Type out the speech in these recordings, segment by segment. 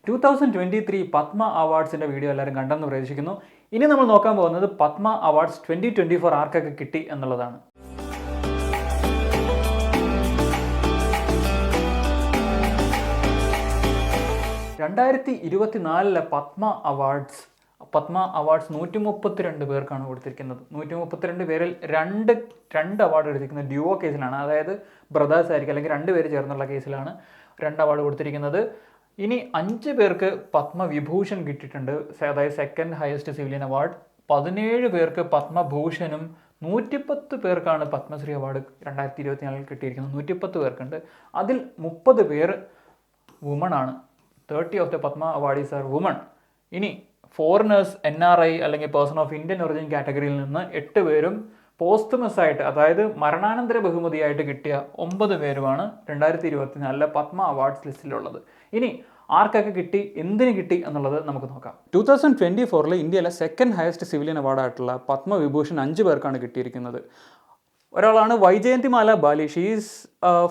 2023 Padma അവാർഡ്സിൻ്റെ video എല്ലാവരും കണ്ടെന്ന് പ്രതീക്ഷിക്കുന്നു. ഇനി നമ്മൾ നോക്കാൻ പോകുന്നത് പത്മ അവാർഡ്സ് 2024 ആർക്കൊക്കെ കിട്ടി എന്നുള്ളതാണ്. രണ്ടായിരത്തി 2024 പത്മ അവാർഡ്സ് 132 പേർക്കാണ് കൊടുത്തിരിക്കുന്നത്. 132 പേരിൽ രണ്ട് അവാർഡ് എടുത്തിരിക്കുന്നത് ഡ്യുവോ കേസിലാണ്. അതായത് ബ്രദേഴ്സ് ആയിരിക്കും, അല്ലെങ്കിൽ 2 പേര് ചേർന്നുള്ള കേസിലാണ് 2 അവാർഡ് കൊടുത്തിരിക്കുന്നത്. ഇനി 5 പേർക്ക് പത്മവിഭൂഷൺ കിട്ടിയിട്ടുണ്ട്, അതായത് സെക്കൻഡ് ഹയസ്റ്റ് സിവിലിയൻ അവാർഡ്. 17 പേർക്ക് പത്മഭൂഷണും 110 പേർക്കാണ് പത്മശ്രീ അവാർഡ് 2024 കിട്ടിയിരിക്കുന്നത്. 110 പേർക്കുണ്ട്. അതിൽ 30 പേർ വുമൺ ആണ്. 30 of the Padma awardees are woman. ഇനി ഫോറിനേഴ്സ്, NRI അല്ലെങ്കിൽ പേഴ്സൺ ഓഫ് ഇന്ത്യൻ ഒറിജിൻ കാറ്റഗറിയിൽ നിന്ന് 8 പേരും പോസ്റ്റ്മസ് ആയിട്ട്, അതായത് മരണാനന്തര ബഹുമതിയായിട്ട് കിട്ടിയ 9 പേരുമാണ് 2024 പത്മ അവാർഡ്സ് ലിസ്റ്റിലുള്ളത്. ഇനി ആർക്കൊക്കെ കിട്ടി, എന്തിന് കിട്ടി എന്നുള്ളത് നമുക്ക് നോക്കാം. 2024 ഇന്ത്യയിലെ സെക്കൻഡ് ഹയസ്റ്റ് സിവിലിയൻ അവാർഡായിട്ടുള്ള പത്മവിഭൂഷൺ 5 പേർക്കാണ് കിട്ടിയിരിക്കുന്നത്. ഒരാളാണ് വൈജയന്തിമാല ബാലി. She's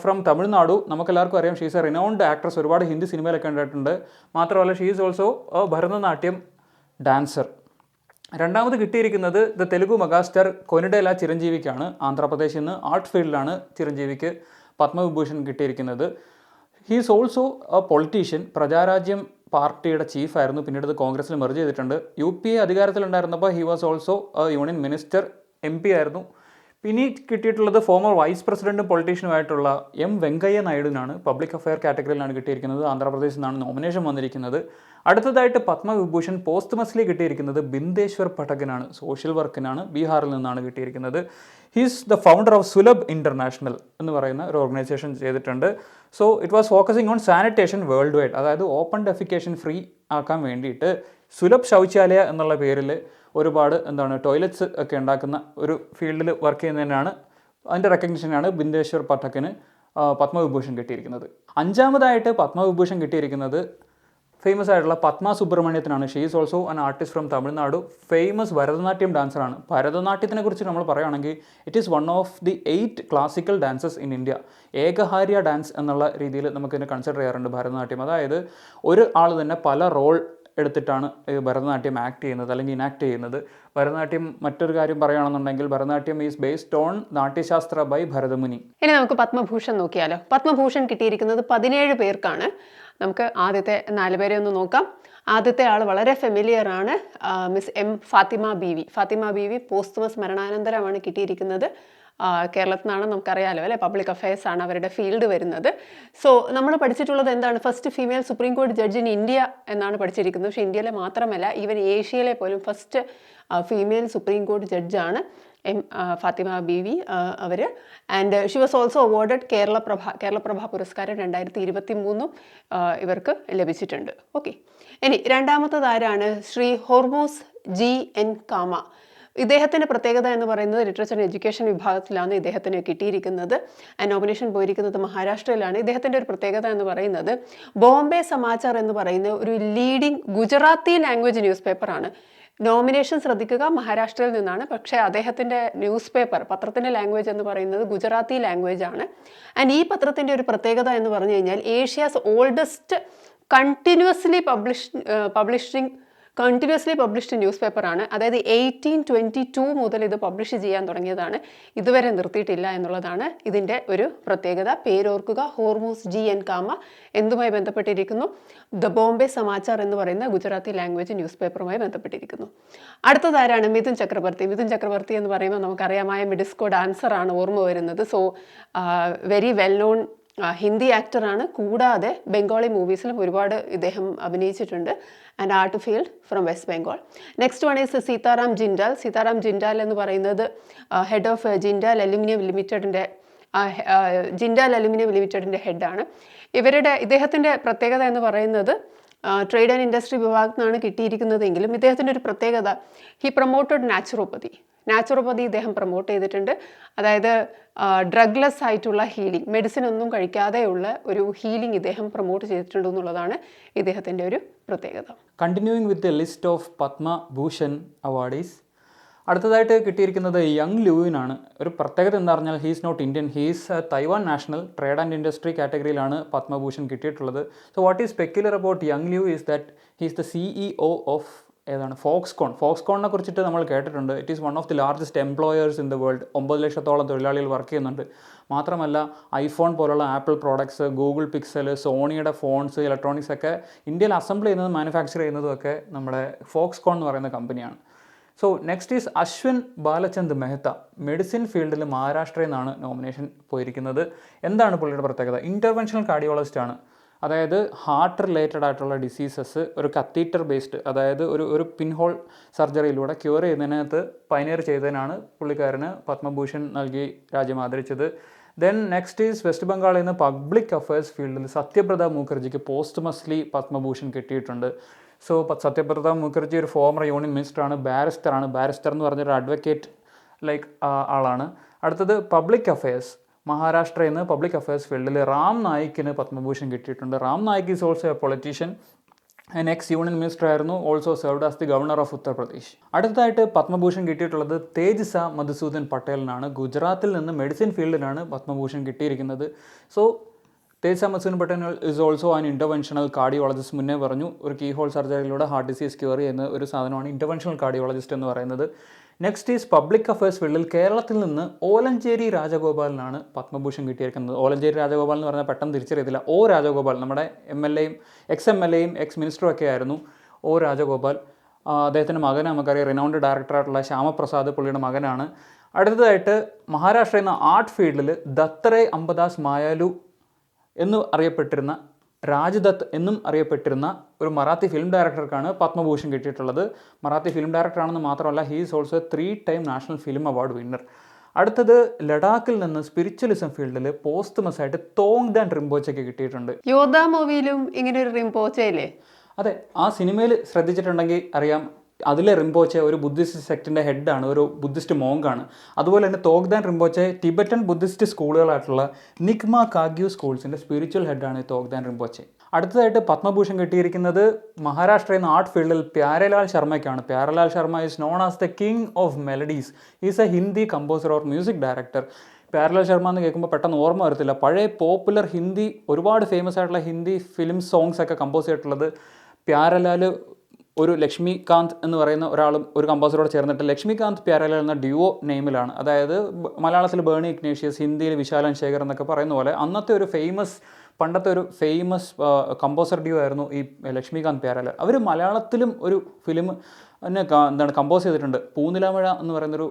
from Tamil Nadu. നമുക്കെല്ലാവർക്കും അറിയാം, ഷീസ് എ റിനൗണ്ട് ആക്ട്രസ്. ഒരുപാട് ഹിന്ദി സിനിമയിലൊക്കെ കണ്ടിട്ടുണ്ട്. മാത്രമല്ല ഷീസ് ഓൾസോ ഭരതനാട്യം ഡാൻസർ. രണ്ടാമത് കിട്ടിയിരിക്കുന്നത് ദ തെലുഗു മെഗാസ്റ്റാർ കൊനിഡേല ചിരഞ്ജീവിക്കാണ്. ആന്ധ്രാപ്രദേശിൽ നിന്ന് ആർട്ട് ഫീൽഡിലാണ് ചിരഞ്ജീവിക്ക് പത്മവിഭൂഷൺ കിട്ടിയിരിക്കുന്നത്. He's also a politician. Praja Rajyam പാർട്ടിയുടെ ചീഫായിരുന്നു, പിന്നീട് കോൺഗ്രസിൽ മെർജ് ചെയ്തിട്ടുണ്ട്. UPA അധികാരത്തിലുണ്ടായിരുന്നപ്പോൾ he was also union minister, MP ആയിരുന്നു. ഇനി കിട്ടിയിട്ടുള്ളത് ഫോമർ വൈസ് പ്രസിഡന്റും പൊളിറ്റീഷ്യനുമായിട്ടുള്ള വെങ്കയ്യ നായിഡുവിനാണ്. പബ്ലിക് അഫയർ കാറ്റഗറിയിലാണ് കിട്ടിയിരിക്കുന്നത്. ആന്ധ്രാപ്രദേശിൽ നിന്നാണ് നോമിനേഷൻ വന്നിരിക്കുന്നത്. അടുത്തതായിട്ട് പത്മവിഭൂഷൺ പോസ്റ്റ്മസ്ലി കിട്ടിയിരിക്കുന്നത് ബിന്ദേശ്വർ പഠകനാണ്. സോഷ്യൽ വർക്കിനാണ്, ബീഹാറിൽ നിന്നാണ് കിട്ടിയിരിക്കുന്നത്. He's the founder of Sulabh international എന്ന് പറയുന്ന ഒരു ഓർഗനൈസേഷൻ ചെയ്തിട്ടുണ്ട്. So it was focusing on sanitation world wide, അതായത് ഓപ്പൺ ഡെഫിക്കേഷൻ ഫ്രീ ആക്കാൻ വേണ്ടിയിട്ട് സുലഭ് ശൗചാലയ എന്നുള്ള പേരിൽ ഒരുപാട് ടോയ്ലറ്റ്സ് ഒക്കെ ഉണ്ടാക്കുന്ന ഒരു ഫീൽഡിൽ വർക്ക് ചെയ്യുന്നതിനാണ്, അതിൻ്റെ റെക്കഗ്നിഷനാണ് ബിന്ദേശ്വർ പഠകന് പത്മവിഭൂഷൺ കിട്ടിയിരിക്കുന്നത്. 5ാമതായിട്ട് പത്മവിഭൂഷൺ കിട്ടിയിരിക്കുന്നത് ഫേമസ് ആയിട്ടുള്ള പത്മ സുബ്രഹ്മണ്യത്തിനാണ്. She is also an artist from Tamil Nadu. Famous Bharatanatyam ഡാൻസറാണ്. ഭരതനാട്യത്തിനെ കുറിച്ച് നമ്മൾ പറയുകയാണെങ്കിൽ it is one of the 8 classical dances in India. ഏകഹാര്യ ഡാൻസ് എന്നുള്ള രീതിയിൽ നമുക്കിതിനെ കൺസിഡർ ചെയ്യാറുണ്ട് ഭരതനാട്യം. അതായത് ഒരു ആൾ തന്നെ പല റോൾ എടുത്തിട്ടാണ് ഭരതനാട്യം ആക്ട് ചെയ്യുന്നത് അല്ലെങ്കിൽ ഇനാക്ട് ചെയ്യുന്നത്. ഭരതനാട്യം മറ്റൊരു കാര്യം പറയുകയാണെന്നുണ്ടെങ്കിൽ Bharatanatyam is based on Natyashastra by Bharatamuni. ഇനി നമുക്ക് പത്മഭൂഷൺ നോക്കിയാലോ. പത്മഭൂഷൺ കിട്ടിയിരിക്കുന്നത് 17 പേർക്കാണ്. നമുക്ക് ആദ്യത്തെ 4 പേരെ ഒന്ന് നോക്കാം. ആദ്യത്തെ ആൾ വളരെ ഫെമിലിയർ ആണ്, മിസ് ഫാത്തിമ ബീവി. ഫാത്തിമ ബീവി പോസ്റ്റ്മസ് മരണാനന്തരമാണ് കിട്ടിയിരിക്കുന്നത്. കേരളത്തിൽ നിന്നാണ്, നമുക്കറിയാലോ അല്ലേ, പബ്ലിക് അഫയേഴ്സ് ആണ് അവരുടെ ഫീൽഡ് വരുന്നത്. സോ നമ്മൾ പഠിച്ചിട്ടുള്ളത് എന്താണ്, ഫസ്റ്റ് ഫീമെയിൽ സുപ്രീം കോടതി ജഡ്ജ് ഇൻ ഇന്ത്യ എന്നാണ് പഠിച്ചിരിക്കുന്നത്. പക്ഷേ ഇന്ത്യയിലെ മാത്രമല്ല, ഈവൻ ഏഷ്യയിലെ പോലും ഫസ്റ്റ് ഫീമെയിൽ സുപ്രീം കോടതി ജഡ്ജാണ് ഫാത്തിമ ബീവി അവർ. And she was also awarded Kerala Prabha പുരസ്കാരം 2023 ഇവർക്ക് ലഭിച്ചിട്ടുണ്ട്. ഓക്കെ, ഇനി രണ്ടാമത്തത് ആരാണ്, ശ്രീ ഹോർമൂസ് GN കാമ. ഇദ്ദേഹത്തിൻ്റെ പ്രത്യേകത എന്ന് പറയുന്നത് ലിറ്ററേച്ചർ ആൻഡ് എഡ്യൂക്കേഷൻ വിഭാഗത്തിലാണ് ഇദ്ദേഹത്തിന് കിട്ടിയിരിക്കുന്നത്. നോമിനേഷൻ പോയിരിക്കുന്നത് മഹാരാഷ്ട്രയിലാണ്. ഇദ്ദേഹത്തിൻ്റെ ഒരു പ്രത്യേകത എന്ന് പറയുന്നത് ബോംബെ സമാചാർ എന്ന് പറയുന്ന ഒരു ലീഡിംഗ് ഗുജറാത്തി ലാംഗ്വേജ് ന്യൂസ് പേപ്പറാണ്. നോമിനേഷൻ ശ്രദ്ധിക്കുക, മഹാരാഷ്ട്രയിൽ നിന്നാണ്. പക്ഷേ അദ്ദേഹത്തിൻ്റെ ന്യൂസ് പേപ്പർ, പത്രത്തിൻ്റെ ലാംഗ്വേജ് എന്ന് പറയുന്നത് ഗുജറാത്തി ലാംഗ്വേജ് ആണ്. ആൻഡ് ഈ പത്രത്തിൻ്റെ ഒരു പ്രത്യേകത എന്ന് പറഞ്ഞു കഴിഞ്ഞാൽ Asia's oldest continuously published news പേപ്പറാണ്. അതായത് 1822 മുതൽ ഇത് പബ്ലിഷ് ചെയ്യാൻ തുടങ്ങിയതാണ്. ഇതുവരെ നിർത്തിയിട്ടില്ല എന്നുള്ളതാണ് ഇതിൻ്റെ ഒരു പ്രത്യേകത. പേരോർക്കുക, ഹോർമൂസ് GN കാമ. എന്തുമായി ബന്ധപ്പെട്ടിരിക്കുന്നു, ദ ബോംബെ സമാചാർ എന്ന് പറയുന്ന ഗുജറാത്തി ലാംഗ്വേജ് ന്യൂസ് പേപ്പറുമായി ബന്ധപ്പെട്ടിരിക്കുന്നു. അടുത്തതാരാണ്, മിഥുൻ ചക്രവർത്തി. മിഥുൻ ചക്രവർത്തി എന്ന് പറയുമ്പോൾ നമുക്കറിയാമായ മിഡിസ്കോ ഡാൻസറാണ് ഓർമ്മ വരുന്നത്. So very well known Hindi ആക്ടറാണ്. കൂടാതെ ബംഗാളി മൂവീസിലും ഒരുപാട് ഇദ്ദേഹം അഭിനയിച്ചിട്ടുണ്ട്. And art field from West Bengal. Next one is Sitaram Jindal. Sitaram Jindal എന്ന് പറയുന്നത് ഹെഡ് ഓഫ് ജിൻഡാൽ അലുമിനിയം ലിമിറ്റഡിൻ്റെ ഹെഡാണ്. ഇദ്ദേഹത്തിൻ്റെ പ്രത്യേകത എന്ന് പറയുന്നത് ട്രേഡ് ആൻഡ് ഇൻഡസ്ട്രി വിഭാഗത്തിൽ നിന്നാണ് കിട്ടിയിരിക്കുന്നതെങ്കിലും ഇദ്ദേഹത്തിൻ്റെ ഒരു പ്രത്യേകത, ഹി പ്രൊമോട്ടഡ് നാച്ചുറോപ്പതി ഇദ്ദേഹം പ്രൊമോട്ട് ചെയ്തിട്ടുണ്ട്. അതായത് ഡ്രഗ്ലെസ് ആയിട്ടുള്ള ഹീലിംഗ്, മെഡിസിൻ ഒന്നും കഴിക്കാതെയുള്ള ഒരു ഹീലിംഗ് ഇദ്ദേഹം പ്രൊമോട്ട് ചെയ്തിട്ടുണ്ട് എന്നുള്ളതാണ് ഇദ്ദേഹത്തിൻ്റെ ഒരു പ്രത്യേകത. Continuing with the list of Padma Bhushan awardees, അടുത്തതായിട്ട് കിട്ടിയിരിക്കുന്നത് യങ് ലൂവിനാണ്. ഒരു പ്രത്യേകത എന്താ പറഞ്ഞാൽ he's not Indian, he's Taiwan national. Trade and industry കാറ്റഗറിയിലാണ് പത്മഭൂഷൺ കിട്ടിയിട്ടുള്ളത്. So what is peculiar about Young Liu is that he's the CEO of ഏതാണ് ഫോക്സ്കോൺ. ഫോക്സ്കോണിനെ കുറിച്ചിട്ട് നമ്മൾ കേട്ടിട്ടുണ്ട്. It is one of the largest employers in the world. 9 ലക്ഷത്തോളം തൊഴിലാളികൾ work ചെയ്യുന്നുണ്ട്. മാത്രമല്ല ഐഫോൺ പോലുള്ള Apple products, Google pixel, സോണിയുടെ phones, electronics ഒക്കെ ഇന്ത്യയിൽ അസംബിൾ ചെയ്യുന്നതും മാനുഫാക്ചർ ചെയ്യുന്നതും ഒക്കെ നമ്മുടെ ഫോക്സ്കോൺ എന്ന് പറയുന്ന കമ്പനിയാണ്. So next is Ashwin Balachand Mehta. Medicine ഫീൽഡിൽ മഹാരാഷ്ട്രയിൽ നിന്നാണ് നോമിനേഷൻ പോയിരിക്കുന്നത്. എന്താണ് പുള്ളിയുടെ പ്രത്യേകത? ഇൻ്റർവെൻഷണൽ കാർഡിയോളജിസ്റ്റ് ആണ്. അതായത് ഹാർട്ട് റിലേറ്റഡ് ആയിട്ടുള്ള ഡിസീസസ് ഒരു കത്തീറ്റർ ബേസ്ഡ്, അതായത് ഒരു പിൻഹോൾ സർജറിയിലൂടെ ക്യൂർ ചെയ്യുന്നതിനകത്ത് പയനിയർ ചെയ്തതിനാണ് പുള്ളിക്കാരന് പത്മഭൂഷൺ നൽകി രാജ്യം ആദരിച്ചത്. ദെൻ നെക്സ്റ്റ് ഈസ് വെസ്റ്റ് ബംഗാളിൽ നിന്ന് പബ്ലിക് അഫയേഴ്സ് ഫീൽഡിൽ സത്യബ്രത മുഖർജിക്ക് പോസ്റ്റ്മസ്ലി പത്മഭൂഷൺ കിട്ടിയിട്ടുണ്ട്. സോ സത്യബ്രത മുഖർജി ഒരു ഫോമർ യൂണിയൻ മിനിസ്റ്ററാണ്, ബാരിസ്റ്ററാണ്. ബാരിസ്റ്റർ എന്ന് പറഞ്ഞൊരു അഡ്വക്കേറ്റ് ലൈക്ക് ആളാണ്. അടുത്തത് പബ്ലിക് അഫയേഴ്സ്. മഹാരാഷ്ട്രയിൽ നിന്ന് പബ്ലിക് അഫയേഴ്സ് ഫീൽഡിൽ റാം നായിക്കിന് പത്മഭൂഷൺ കിട്ടിയിട്ടുണ്ട്. Ram Naik is also a politician and ex union minister ആയിരുന്നു. Also served as the governor of Uttar Pradesh. അടുത്തതായിട്ട് പത്മഭൂഷൺ കിട്ടിയിട്ടുള്ളത് തേജ്സ മധുസൂദൻ പട്ടേലിനാണ്. ഗുജറാത്തിൽ നിന്ന് മെഡിസിൻ ഫീൽഡിലാണ് പത്മഭൂഷൺ കിട്ടിയിരിക്കുന്നത്. So Tejas Madhusudan Patel is also an interventional cardiologist. മുന്നേ പറഞ്ഞു ഒരു കീ ഹോൾ സർജറിയിലൂടെ ഹാർട്ട് ഡിസീസ് ക്യൂർ ചെയ്യുന്ന ഒരു സാധനമാണ് ഇൻ്റർവെൻഷണൽ കാർഡിയോളജിസ്റ്റ് എന്ന് പറയുന്നത്. നെക്സ്റ്റ് ഈസ് പബ്ലിക് അഫയേഴ്സ് ഫീൽഡിൽ കേരളത്തിൽ നിന്ന് ഓലഞ്ചേരി രാജഗോപാലിനാണ് പത്മഭൂഷൺ കിട്ടിയിരിക്കുന്നത്. ഓലഞ്ചേരി രാജഗോപാൽ എന്ന് പറഞ്ഞാൽ പെട്ടെന്ന് തിരിച്ചറിയത്തില്ല. ഒ രാജഗോപാൽ നമ്മുടെ MLA യും എക്സ് മിനിസ്റ്ററും ഒക്കെ ആയിരുന്നു ഒ രാജഗോപാൽ. അദ്ദേഹത്തിൻ്റെ മകൻ നമുക്കറിയാം, റിനൗണ്ട് ഡയറക്ടറായിട്ടുള്ള ശ്യാമപ്രസാദ് പുള്ളിയുടെ മകനാണ്. അടുത്തതായിട്ട് മഹാരാഷ്ട്രയിൽ നിന്ന് ആർട്ട് ഫീൽഡിൽ ദത്തറേ അംബദാസ് മായാലു എന്ന് അറിയപ്പെട്ടിരുന്ന, രാജ്ദത്ത് എന്നും അറിയപ്പെട്ടിരുന്ന ഒരു മറാത്തി ഫിലിം ഡയറക്ടർക്കാണ് പത്മഭൂഷൺ കിട്ടിയിട്ടുള്ളത്. മറാത്തി ഫിലിം ഡയറക്ടറാണെന്ന് മാത്രമല്ല, he is also 3 time national film award winner. അടുത്തത് ലഡാക്കിൽ നിന്ന് സ്പിരിച്വലിസം ഫീൽഡിൽ പോസ്റ്റ്മസ് ആയിട്ട് തോങ്ദാൻ റിംപോച്ചയ്ക്ക് കിട്ടിയിട്ടുണ്ട്. യോദ്ധ മൂവിയിലും ഇങ്ങനെ ഒരു റിംപോച്ചയില്ലേ? അതെ, ആ സിനിമയിൽ ശ്രദ്ധിച്ചിട്ടുണ്ടെങ്കിൽ അറിയാം, അതിലെ റിംപോച്ചെ ഒരു ബുദ്ധിസ്റ്റ് സെക്റ്റിൻ്റെ ഹെഡാണ്, ഒരു ബുദ്ധിസ്റ്റ് മോങ്കാണ്. അതുപോലെ തന്നെ തോഗ്ദാൻ റിംപോച്ചെ ടിബറ്റൻ ബുദ്ധിസ്റ്റ് സ്കൂളുകളായിട്ടുള്ള നിഗ്മ കാഗ്യു സ്കൂൾസിൻ്റെ സ്പിരിച്വൽ ഹെഡാണ് തോഗ്ദാൻ റിംപോച്ചെ. അടുത്തതായിട്ട് പത്മഭൂഷൺ കിട്ടിയിരിക്കുന്നത് മഹാരാഷ്ട്രയിൽ നിന്ന് ആർട്ട് ഫീൽഡിൽ പ്യാരലാൽ ശർമ്മയ്ക്കാണ്. Pyarelal Sharma is known as the king of melodies. Is a Hindi composer or music director. Pyarelal Sharma എന്ന് കേൾക്കുമ്പോൾ പെട്ടെന്ന് ഓർമ്മ വരത്തില്ല. പഴയ പോപ്പുലർ ഹിന്ദി ഒരുപാട് ഫേമസ് ആയിട്ടുള്ള ഹിന്ദി ഫിലിം സോങ്സ് ഒക്കെ കമ്പോസ് ചെയ്തിട്ടുള്ളത് പ്യാരലാൽ ഒരു ലക്ഷ്മികാന്ത് എന്ന് പറയുന്ന ഒരാളും ഒരു കമ്പോസറോട് ചേർന്നിട്ട് ലക്ഷ്മികാന്ത് പ്യാരലാൽ എന്ന ഡ്യുവോ നെയിമിലാണ്. അതായത് മലയാളത്തിൽ ബേണി ഇഗ്നേഷ്യസ്, ഹിന്ദിയിൽ വിശാലൻ ശേഖർ എന്നൊക്കെ പറയുന്ന പോലെ അന്നത്തെ ഒരു പണ്ടത്തെ ഒരു ഫേമസ് കമ്പോസർ ഡ്യൂ ആയിരുന്നു ഈ ലക്ഷ്മികാന്ത് പ്യാരലാൽ. അവർ മലയാളത്തിലും ഒരു ഫിലിം കമ്പോസ് ചെയ്തിട്ടുണ്ട്. പൂനിലാമഴ എന്ന് പറയുന്നൊരു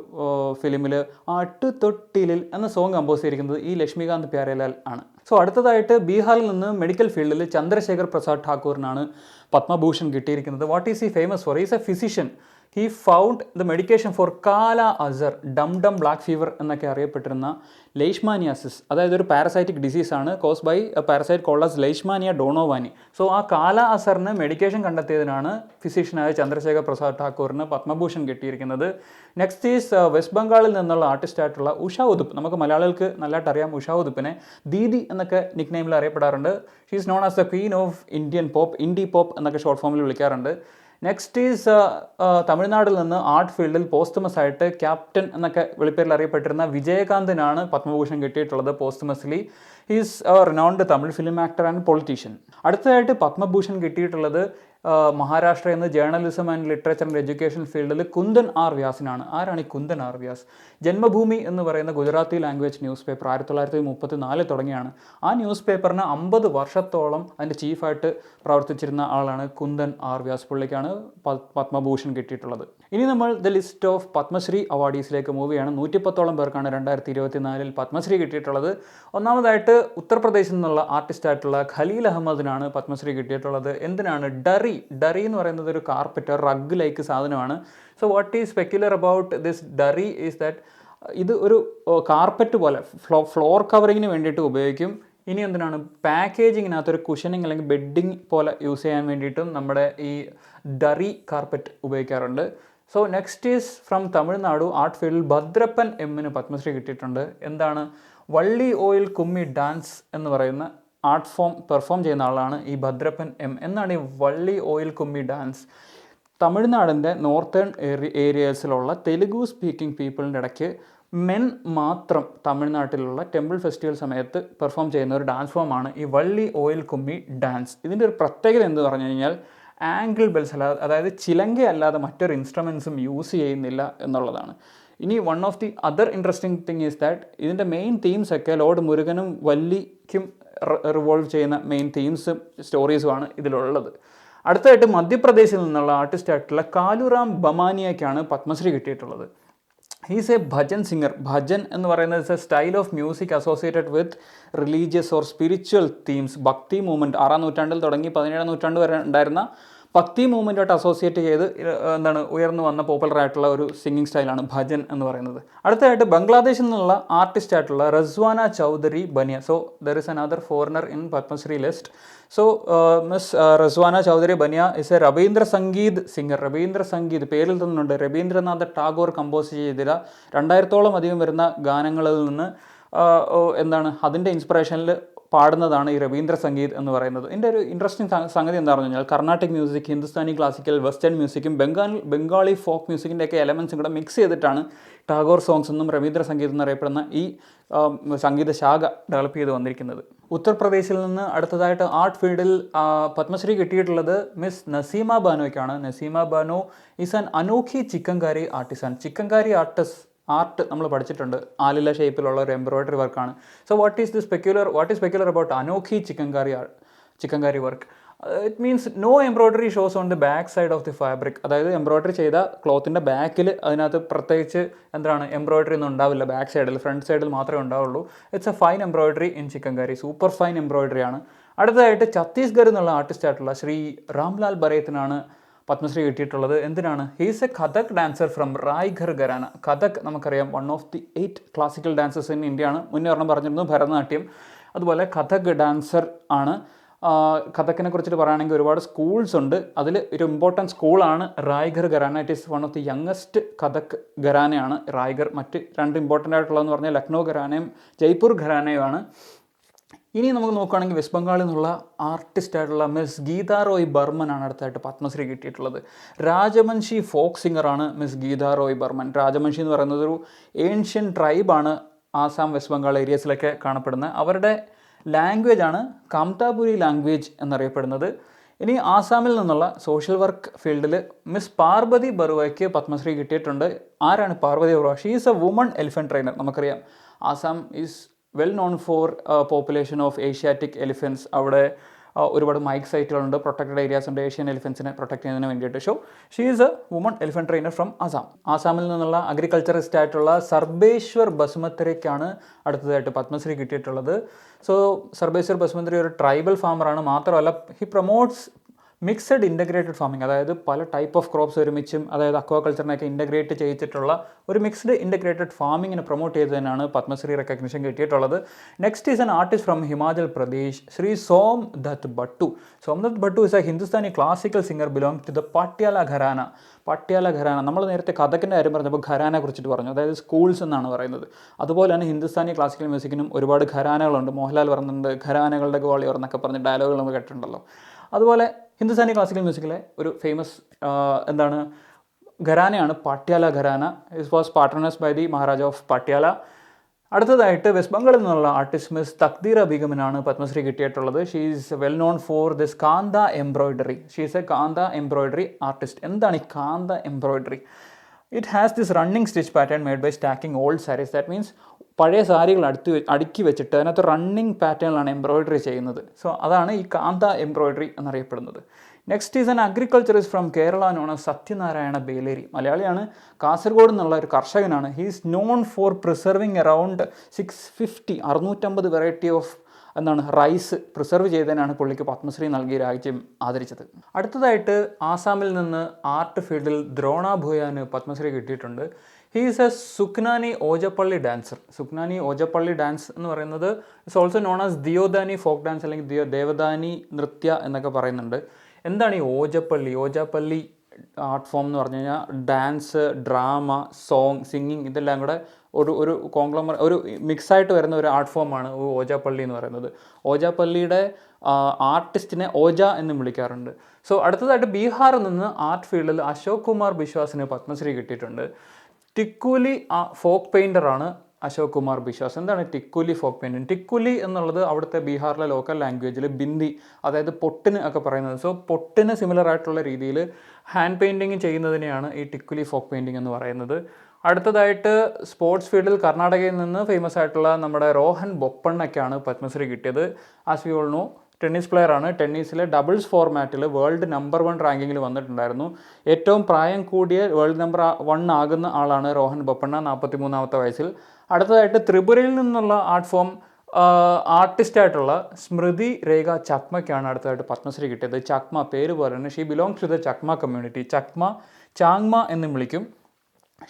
ഫിലിമിൽ ആട്ടുതൊട്ടിലിൽ എന്ന സോങ് കമ്പോസ് ചെയ്തിരിക്കുന്നത് ഈ ലക്ഷ്മികാന്ത് പ്യാരലാൽ ആണ്. സോ അടുത്തതായിട്ട് ബീഹാറിൽ നിന്ന് മെഡിക്കൽ ഫീൽഡിൽ ചന്ദ്രശേഖർ പ്രസാദ് ഠാക്കൂറിനാണ് പത്മഭൂഷൺ കിട്ടിയിരിക്കുന്നത്. What is he famous for? Is A physician. He found the medication four കാല അസർ, ഡം ബ്ലാക്ക് ഫീവർ എന്നൊക്കെ അറിയപ്പെട്ടിരുന്ന ലെയ്ഷ്മാനിയാസിസ്, അതായത് ഒരു പാരസൈറ്റിക് ഡിസീസാണ് cause by a parasite called Leishmania donovani. സോ ആ കാല അസറിന് മെഡിക്കേഷൻ കണ്ടെത്തിയതിനാണ് ഫിസിഷ്യനായ ചന്ദ്രശേഖർ പ്രസാദ് ഠാക്കൂറിന് പത്മഭൂഷൺ കിട്ടിയിരിക്കുന്നത്. നെക്സ്റ്റ് ഈസ് വെസ്റ്റ് ബംഗാളിൽ നിന്നുള്ള ആർട്ടിസ്റ്റായിട്ടുള്ള ഉഷ ഉദുപ്പ്. നമുക്ക് മലയാളികൾക്ക് നല്ലതായിട്ട് അറിയാം ഉഷ ഉദുപ്പിനെ. ദീദി എന്നൊക്കെ നിക് നെയിമിൽ അറിയപ്പെടാറുണ്ട്. She is known as the queen of Indian pop, indie pop എന്നൊക്കെ ഷോർട്ട് ഫോമിൽ വിളിക്കാറുണ്ട്. നെക്സ്റ്റ് ഈസ് തമിഴ്നാട്ടിൽ നിന്ന് ആർട്ട് ഫീൽഡിൽ പോസ്റ്റ്മസ് ആയിട്ട് ക്യാപ്റ്റൻ എന്നൊക്കെ വിളിപ്പേരിൽ അറിയപ്പെട്ടിരുന്ന വിജയകാന്തിനാണ് പത്മഭൂഷൺ കിട്ടിയിട്ടുള്ളത് പോസ്റ്റ്മസ്ലി. He's renowned Tamil film actor and politician. അടുത്തതായിട്ട് പത്മഭൂഷൺ കിട്ടിയിട്ടുള്ളത് മഹാരാഷ്ട്രയിൽ നിന്ന് journalism and literature and education ഫീൽഡിൽ കുന്ദൻ ആർ വ്യാസിനാണ്. ആരാണ് ഈ കുന്ദൻ ആർ വ്യാസ്? ജന്മഭൂമി എന്ന് പറയുന്ന ഗുജറാത്തി ലാംഗ്വേജ് ന്യൂസ് പേപ്പർ 1934 തുടങ്ങിയാണ്. ആ ന്യൂസ് പേപ്പറിന് 50 വർഷത്തോളം അതിൻ്റെ ചീഫായിട്ട് പ്രവർത്തിച്ചിരുന്ന ആളാണ് കുന്ദൻ ആർ വ്യാസ്. പുള്ളിക്കാണ് പത്മഭൂഷൺ കിട്ടിയിട്ടുള്ളത്. ഇനി നമ്മൾ ദ ലിസ്റ്റ് ഓഫ് പത്മശ്രീ അവാർഡീസിലേക്ക് മൂവ് ചെയ്യാണ്. 110ഓളം പേർക്കാണ് 2024 പത്മശ്രീ കിട്ടിയിട്ടുള്ളത്. ഒന്നാമതായിട്ട് ഉത്തർപ്രദേശിൽ നിന്നുള്ള ആർട്ടിസ്റ്റായിട്ടുള്ള ഖലീൽ അഹമ്മദിനാണ് പത്മശ്രീ കിട്ടിയിട്ടുള്ളത്. എന്തിനാണ്? ഡറി എന്ന് പറയുന്നത് ഒരു കാർപ്പറ്റ്, റഗ് ലൈക്ക് സാധനമാണ്. So what is peculiar about this dhurrie is that ഇത് ഒരു കാർപ്പറ്റ് പോലെ ഫ്ലോർ കവറിങ്ങിന് വേണ്ടിയിട്ട് ഉപയോഗിക്കും. ഇനി എന്തിനാണ്? പാക്കേജിങ്ങിനകത്തൊരു കുഷനിങ് അല്ലെങ്കിൽ ബെഡിങ് പോലെ യൂസ് ചെയ്യാൻ വേണ്ടിയിട്ടും നമ്മുടെ ഈ ഡറി കാർപ്പറ്റ് ഉപയോഗിക്കാറുണ്ട്. So next is from Tamil Nadu art ഫീൽഡിൽ ഭദ്രപ്പൻ എമ്മിന് പത്മശ്രീ കിട്ടിയിട്ടുണ്ട്. എന്താണ്? വള്ളി ഓയിൽ കുമ്മി ഡാൻസ് എന്ന് പറയുന്ന ആർട്ട് ഫോം പെർഫോം ചെയ്യുന്ന ആളാണ് ഈ ഭദ്രപ്പൻ എം. എന്നാണ് ഈ വള്ളി ഓയിൽ കുമ്മി ഡാൻസ്? തമിഴ്നാടിൻ്റെ നോർത്തേൺ ഏരിയാസിലുള്ള തെലുഗു സ്പീക്കിംഗ് പീപ്പിളിൻ്റെ ഇടയ്ക്ക് മെൻ മാത്രം തമിഴ്നാട്ടിലുള്ള ടെമ്പിൾ ഫെസ്റ്റിവൽ സമയത്ത് പെർഫോം ചെയ്യുന്ന ഒരു ഡാൻസ് ഫോമാണ് ഈ വള്ളി ഓയിൽ കുമ്മി ഡാൻസ്. ഇതിൻ്റെ ഒരു പ്രത്യേകത എന്ന് പറഞ്ഞു കഴിഞ്ഞാൽ ആംഗിൾ ബെൽസ് അല്ലാതെ, അതായത് ചിലങ്ക അല്ലാതെ മറ്റൊരു ഇൻസ്ട്രുമെൻസും യൂസ് ചെയ്യുന്നില്ല എന്നുള്ളതാണ്. ഇനി one of the other interesting thing is that ഇതിൻ്റെ മെയിൻ തീംസ് ഒക്കെ ലോർഡ് മുരുകനും വല്ലിക്കും റിവോൾവ് ചെയ്യുന്ന മെയിൻ തീംസും സ്റ്റോറീസുമാണ് ഇതിലുള്ളത്. അടുത്തതായിട്ട് മധ്യപ്രദേശിൽ നിന്നുള്ള ആർട്ടിസ്റ്റായിട്ടുള്ള കാലുറാം ബമാനിയയ്ക്കാണ് പത്മശ്രീ കിട്ടിയിട്ടുള്ളത്. He's A bhajan singer. Bhajan എന്ന് പറയുന്നത് is A style of music associated with religious or spiritual themes. ഭക്തി മൂവ്മെൻറ്റ് 6-ാം നൂറ്റാണ്ടിൽ തുടങ്ങി 17-ാം നൂറ്റാണ്ട് വരെ ഉണ്ടായിരുന്ന ഭക്തി മൂവ്മെൻറ്റായിട്ട് അസോസിയേറ്റ് ചെയ്ത് ഉയർന്നു വന്ന പോപ്പുലർ ആയിട്ടുള്ള ഒരു സിംഗിങ് സ്റ്റൈലാണ് ഭജൻ എന്ന് പറയുന്നത്. അടുത്തതായിട്ട് ബംഗ്ലാദേശിൽ നിന്നുള്ള ആർട്ടിസ്റ്റ് ആയിട്ടുള്ള Rezwana Choudhury Bannya. So there is another foreigner in Padma Shri list. So miss Rezwana Choudhury Bannya is a Rabindra Sangeet singer. Rabindra Sangeet പേരിൽ തന്നുണ്ട്. രവീന്ദ്രനാഥ് ടാഗോർ കമ്പോസ് ചെയ്ത 2000-ഓളം അധികം വരുന്ന ഗാനങ്ങളിൽ നിന്ന് അതിൻ്റെ ഇൻസ്പിറേഷനിൽ പാടുന്നതാണ് ഈ രവീന്ദ്ര സംഗീത് എന്ന് പറയുന്നത്. ഇതിൻ്റെ ഒരു ഇൻട്രസ്റ്റിംഗ് സംഗതി എന്താണെന്ന് പറഞ്ഞു കഴിഞ്ഞാൽ Carnatic music, Hindustani classical, western മ്യൂസിക്കും ബംഗാളി ഫോക്ക് മ്യൂസിക്കിൻ്റെയൊക്കെ എലമെൻസും കൂടെ മിക്സ് ചെയ്തിട്ടാണ് ടാഗോർ സോങ്സ് എന്നും രവീന്ദ്ര സംഗീത് എന്നറിയപ്പെടുന്ന ഈ സംഗീത ശാഖ ഡെവലപ്പ് ചെയ്ത് വന്നിരിക്കുന്നത്. ഉത്തർപ്രദേശിൽ നിന്ന് അടുത്തതായിട്ട് ആർട്ട് ഫീൽഡിൽ പത്മശ്രീ കിട്ടിയിട്ടുള്ളത് മിസ് നസീമ ബാനോയ്ക്കാണ്. Naseema Bano is an Anokhi chikankari artist. Chikankari art നമ്മൾ പഠിച്ചിട്ടുണ്ട്. ആലില ഷേപ്പിലുള്ള ഒരു എംബ്രോയ്ഡറി വർക്കാണ്. So what is peculiar about Anokhi chikankari work? It means no embroidery shows on the back side of the fabric. അതായത് എംബ്രോയ്ഡറി ചെയ്ത ക്ലോത്തിൻ്റെ ബാക്കിൽ അതിനകത്ത് പ്രത്യേകിച്ച് എംബ്രോയ്ഡറി ഒന്നും ഉണ്ടാവില്ല. ബാക്ക് സൈഡിൽ, ഫ്രണ്ട് സൈഡിൽ മാത്രമേ ഉണ്ടാവുള്ളൂ. It's A fine embroidery in chikankari. Super fine embroidery ആണ്. അടുത്തതായിട്ട് ഛത്തീസ്ഗഡ് എന്നുള്ള ആർട്ടിസ്റ്റ് ആയിട്ടുള്ള ശ്രീ രാംലാൽ ബറേത്തിനാണ് പത്മശ്രീ കിട്ടിയിട്ടുള്ളത്. എന്തിനാണ്? He's a Kathak dancer from Raigarh gharana. Kathak നമുക്കറിയാം 1 of the 8 classical dancers in India ആണ്. മുന്നേ ഒരെണ്ണം പറഞ്ഞിരുന്നു ഭരതനാട്യം. അതുപോലെ കഥക് ഡാൻസർ ആണ്. കഥക്കിനെ കുറിച്ചിട്ട് പറയുകയാണെങ്കിൽ ഒരുപാട് സ്കൂൾസ് ഉണ്ട്. അതിൽ ഒരു ഇമ്പോർട്ടൻറ്റ് സ്കൂളാണ് Raigarh gharana. It is 1 of the youngest Kathak ഘരാനയാണ് റായ്ഘർ. മറ്റ് 2 ഇമ്പോർട്ടൻ്റ് ആയിട്ടുള്ളതെന്ന് പറഞ്ഞാൽ ലക്നൗ ഘരാനയും ജയ്പൂർ ഘരാനയുമാണ്. ഇനി നമുക്ക് നോക്കുകയാണെങ്കിൽ വെസ്റ്റ് ബംഗാളിൽ നിന്നുള്ള ആർട്ടിസ്റ്റായിട്ടുള്ള മിസ് ഗീതാ റോയ് ബർമനാണ് അടുത്തായിട്ട് പത്മശ്രീ കിട്ടിയിട്ടുള്ളത്. രാജവംശി ഫോക്ക് സിംഗറാണ് മിസ് ഗീതാ റോയ് ബർമൻ. രാജവംശി എന്ന് പറയുന്നത് ഒരു ഏൻഷ്യൻ ട്രൈബാണ്. ആസാം, വെസ്റ്റ് ബംഗാൾ ഏരിയസിലൊക്കെ കാണപ്പെടുന്നത്. അവരുടെ ലാംഗ്വേജാണ് കാംതാപുരി ലാംഗ്വേജ് എന്നറിയപ്പെടുന്നത്. ഇനി ആസാമിൽ നിന്നുള്ള സോഷ്യൽ വർക്ക് ഫീൽഡിൽ മിസ് പാർവതി ബറുവയ്ക്ക് പത്മശ്രീ കിട്ടിയിട്ടുണ്ട്. ആരാണ് Parvathi Barua? She is a woman elephant trainer. നമുക്കറിയാം Assam is well known for population of Asiatic elephants. അവിടെ ഒരുപാട് മൈക്ക് സൈറ്റുകളുണ്ട്, പ്രൊട്ടക്റ്റഡ് ഏരിയാസ് ഉണ്ട് ഏഷ്യൻ എലിഫൻസിനെ പ്രൊട്ടക്ട് ചെയ്യുന്നതിന് വേണ്ടിയിട്ട്. She is a woman elephant trainer from Assam. ആസാമിൽ നിന്നുള്ള അഗ്രികൾച്ചറിസ്റ്റ് ആയിട്ടുള്ള സർബേശ്വർ ബസുമത്രയ്ക്കാണ് അടുത്തതായിട്ട് പത്മശ്രീ കിട്ടിയിട്ടുള്ളത്. സോ സർബേശ്വർ ബസുമത്രി ഒരു ട്രൈബൽ ഫാമറാണ്. മാത്രമല്ല he promotes mixed integrated farming. അതായത് പല ടൈപ്പ് ഓഫ് ക്രോപ്സ് ഒരുമിച്ചും, അതായത് അക്വാകൾച്ചറിനെയൊക്കെ ഇൻ്റഗ്രേറ്റ് ചെയ്തിട്ടുള്ള ഒരു മിക്സ്ഡ് ഇൻ്റഗ്രേറ്റഡ് ഫാമിങ്ങിനെ പ്രൊമോട്ട് ചെയ്തതിനാണ് പത്മശ്രീ റെക്കഗ്നിഷൻ കിട്ടിയിട്ടുള്ളത്. Next is an artist from Himachal Pradesh, Shri Somdutt Battu. Somdutt Battu is a Hindustani classical singer belong to the Patiala gharana. Patiala gharana, നമ്മൾ നേരത്തെ കഥക്കിൻ്റെ കാര്യം പറഞ്ഞപ്പോൾ ഘരാനെ കുറിച്ചിട്ട് പറഞ്ഞു, അതായത് സ്കൂൾസ് എന്നാണ് പറയുന്നത്. അതുപോലെ തന്നെ ഹിന്ദുസ്ഥാനി ക്ലാസിക്കൽ മ്യൂസിക്കിനും ഒരുപാട് ഘരാനകളുണ്ട്. മോഹൻലാൽ പറയുന്നുണ്ട് ഘരാനകളുടെ ഗോളിയർ എന്നൊക്കെ പറഞ്ഞ് ഡയലോഗുകൾ നമ്മൾ കേട്ടിട്ടുണ്ടല്ലോ. അതുപോലെ ഹിന്ദുസ്ഥാനി ക്ലാസിക്കൽ മ്യൂസിക്കിലെ ഒരു ഫേമസ് ഘരാനയാണ് Patiala gharana. It was patronised by the Maharaja of Patiala. അടുത്തതായിട്ട് വെസ്റ്റ് ബംഗാളിൽ നിന്നുള്ള ആർട്ടിസ്റ്റ് മിസ് തക്ദീറ ബീഗമിനാണ് പത്മശ്രീ കിട്ടിയിട്ടുള്ളത്. She is well known for this kantha embroidery. She is a kantha embroidery artist. എന്താണ് ഈ kantha embroidery? It has this running stitch pattern made by stacking old saris. That means പഴയ സാരികൾ അടുക്കി വെച്ചിട്ട് അതിനകത്ത് റണ്ണിങ് പാറ്റേണിലാണ് എംബ്രോയ്ഡറി ചെയ്യുന്നത്. സോ അതാണ് ഈ കാന്ത എംബ്രോയ്ഡറി എന്നറിയപ്പെടുന്നത്. Next is an agriculturist from Kerala known as Satyanarayana Beleri. മലയാളിയാണ്, കാസർഗോഡ് നിന്നുള്ള ഒരു കർഷകനാണ്. He is known for preserving around 650 variety of rice preserve ചെയ്തതിനാണ് പുള്ളിക്ക് പത്മശ്രീ നൽകി രാജ്യം ആദരിച്ചത്. അടുത്തതായിട്ട് ആസാമിൽ നിന്ന് ആർട്ട് ഫീൽഡിൽ ദ്രോണ ഭൂയാന് പത്മശ്രീ കിട്ടിയിട്ടുണ്ട്. He is a Sukanani Ojapali dancer. Sukanani Ojapali dance എന്ന് പറയുന്നത് it's also known as Deodhani folk dance അല്ലെങ്കിൽ ദേവദാനി നൃത്യ എന്നൊക്കെ പറയുന്നുണ്ട്. എന്താണ് ഈ ഓജപ്പള്ളി ആർട്ട് ഫോം എന്ന് പറഞ്ഞു കഴിഞ്ഞാൽ ഡാൻസ്, ഡ്രാമ, സിംഗിങ് ഇതെല്ലാം കൂടെ ഒരു കോൺഗ്ലോമർ, ഒരു മിക്സായിട്ട് വരുന്ന ഒരു ആർട്ട് ഫോമാണ് ഓജാപ്പള്ളി എന്ന് പറയുന്നത്. ഓജാപ്പള്ളിയുടെ ആർട്ടിസ്റ്റിനെ ഓജ എന്നും വിളിക്കാറുണ്ട്. സോ അടുത്തതായിട്ട് ബീഹാറിൽ നിന്ന് ആർട്ട് ഫീൽഡിൽ അശോക് കുമാർ ബിശ്വാസിന് പത്മശ്രീ കിട്ടിയിട്ടുണ്ട്. ടിക്കുലി ഫോക്ക് പെയിൻ്ററാണ് അശോക് കുമാർ ബിശ്വാസ്. എന്താണ് ടിക്കുലി ഫോക്ക് പെയിൻറ്റിങ്? ടിക്കുലി എന്നുള്ളത് അവിടുത്തെ ബീഹാറിലെ ലോക്കൽ ലാംഗ്വേജിൽ ബിന്ദി, അതായത് പൊട്ടിന് ഒക്കെ പറയുന്നത്. സോ പൊട്ടിന് സിമിലർ ആയിട്ടുള്ള രീതിയിൽ ഹാൻഡ് പെയിൻറ്റിങ് ചെയ്യുന്നതിനെയാണ് ഈ ടിക്കുലി ഫോക്ക് പെയിൻറ്റിങ് എന്ന് പറയുന്നത്. അടുത്തതായിട്ട് സ്പോർട്സ് ഫീൽഡിൽ കർണാടകയിൽ നിന്ന് ഫേമസ് ആയിട്ടുള്ള നമ്മുടെ രോഹൻ ബൊപ്പണ്ണയ്ക്കാണ് പത്മശ്രീ കിട്ടിയത്. As you all know, tennis പ്ലെയറാണ്. ടെന്നീസിലെ ഡബിൾസ് ഫോർമാറ്റിൽ വേൾഡ് നമ്പർ 1 റാങ്കിങ്ങിൽ വന്നിട്ടുണ്ടായിരുന്നു. ഏറ്റവും പ്രായം കൂടിയ വേൾഡ് നമ്പർ 1 ആകുന്ന ആളാണ് രോഹൻ ബൊപ്പണ്ണ, 43-ാമത്തെ വയസ്സിൽ. അടുത്തതായിട്ട് ത്രിപുരയിൽ നിന്നുള്ള ആർട്ട് ഫോം ആർട്ടിസ്റ്റായിട്ടുള്ള സ്മൃതി രേഖ ചക്മയ്ക്കാണ് അടുത്തതായിട്ട് പത്മശ്രീ കിട്ടിയത്. ചക്മ പേര് പോലെ തന്നെ she belongs to the Chakma community. Chakma, Changma എന്നും വിളിക്കും.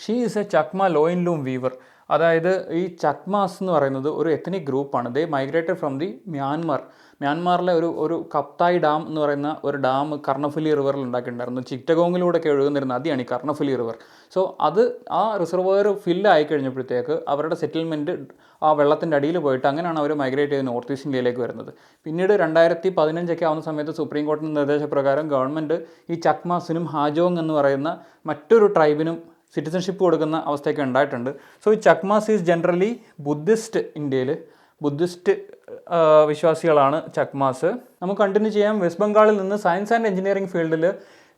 She is a Chakma loin loom weaver. അതായത് ഈ ചക്മാസ് എന്ന് പറയുന്നത് ഒരു എത്നിക് ഗ്രൂപ്പാണ്. ദേ മൈഗ്രേറ്റഡ് ഫ്രം ദി മ്യാൻമാറിലെ ഒരു കപ്തായ് ഡാം എന്ന് പറയുന്ന ഒരു ഡാം കർണഫുലി റിവറിൽ ഉണ്ടാക്കിയിട്ടുണ്ടായിരുന്നു. ചിറ്റഗോങ്ങിലൂടെയൊക്കെ ഒഴുകുന്ന നദിയാണ് ഈ കർണഫുലി റിവർ. സോ അത് ആ റിസർവോയർ ഫില്ലായി കഴിഞ്ഞപ്പോഴത്തേക്ക് അവരുടെ സെറ്റിൽമെൻറ്റ് ആ വെള്ളത്തിൻ്റെ അടിയിൽ പോയിട്ട് അങ്ങനെയാണ് അവർ മൈഗ്രേറ്റ് ചെയ്ത് നോർത്ത് ഈസ്റ്റ് ഇന്ത്യയിലേക്ക് വരുന്നത്. പിന്നീട് 2015 ആവുന്ന സമയത്ത് സുപ്രീം കോടതി നിർദ്ദേശപ്രകാരം ഗവൺമെൻറ് ഈ ചക്മാസിനും ഹാജോങ് എന്ന് പറയുന്ന മറ്റൊരു ട്രൈബിനും സിറ്റിസൺഷിപ്പ് കൊടുക്കുന്ന അവസ്ഥയൊക്കെ ഉണ്ടായിട്ടുണ്ട്. സോ ഈ ചക്മാസ് ഈസ് ജനറലി ബുദ്ധിസ്റ്റ്. ഇന്ത്യയിൽ ബുദ്ധിസ്റ്റ് വിശ്വാസികളാണ് ചക്മാസ്. നമുക്ക് കണ്ടിന്യൂ ചെയ്യാം. വെസ്റ്റ് ബംഗാളിൽ നിന്ന് സയൻസ് ആൻഡ് എഞ്ചിനീയറിംഗ് ഫീൽഡിൽ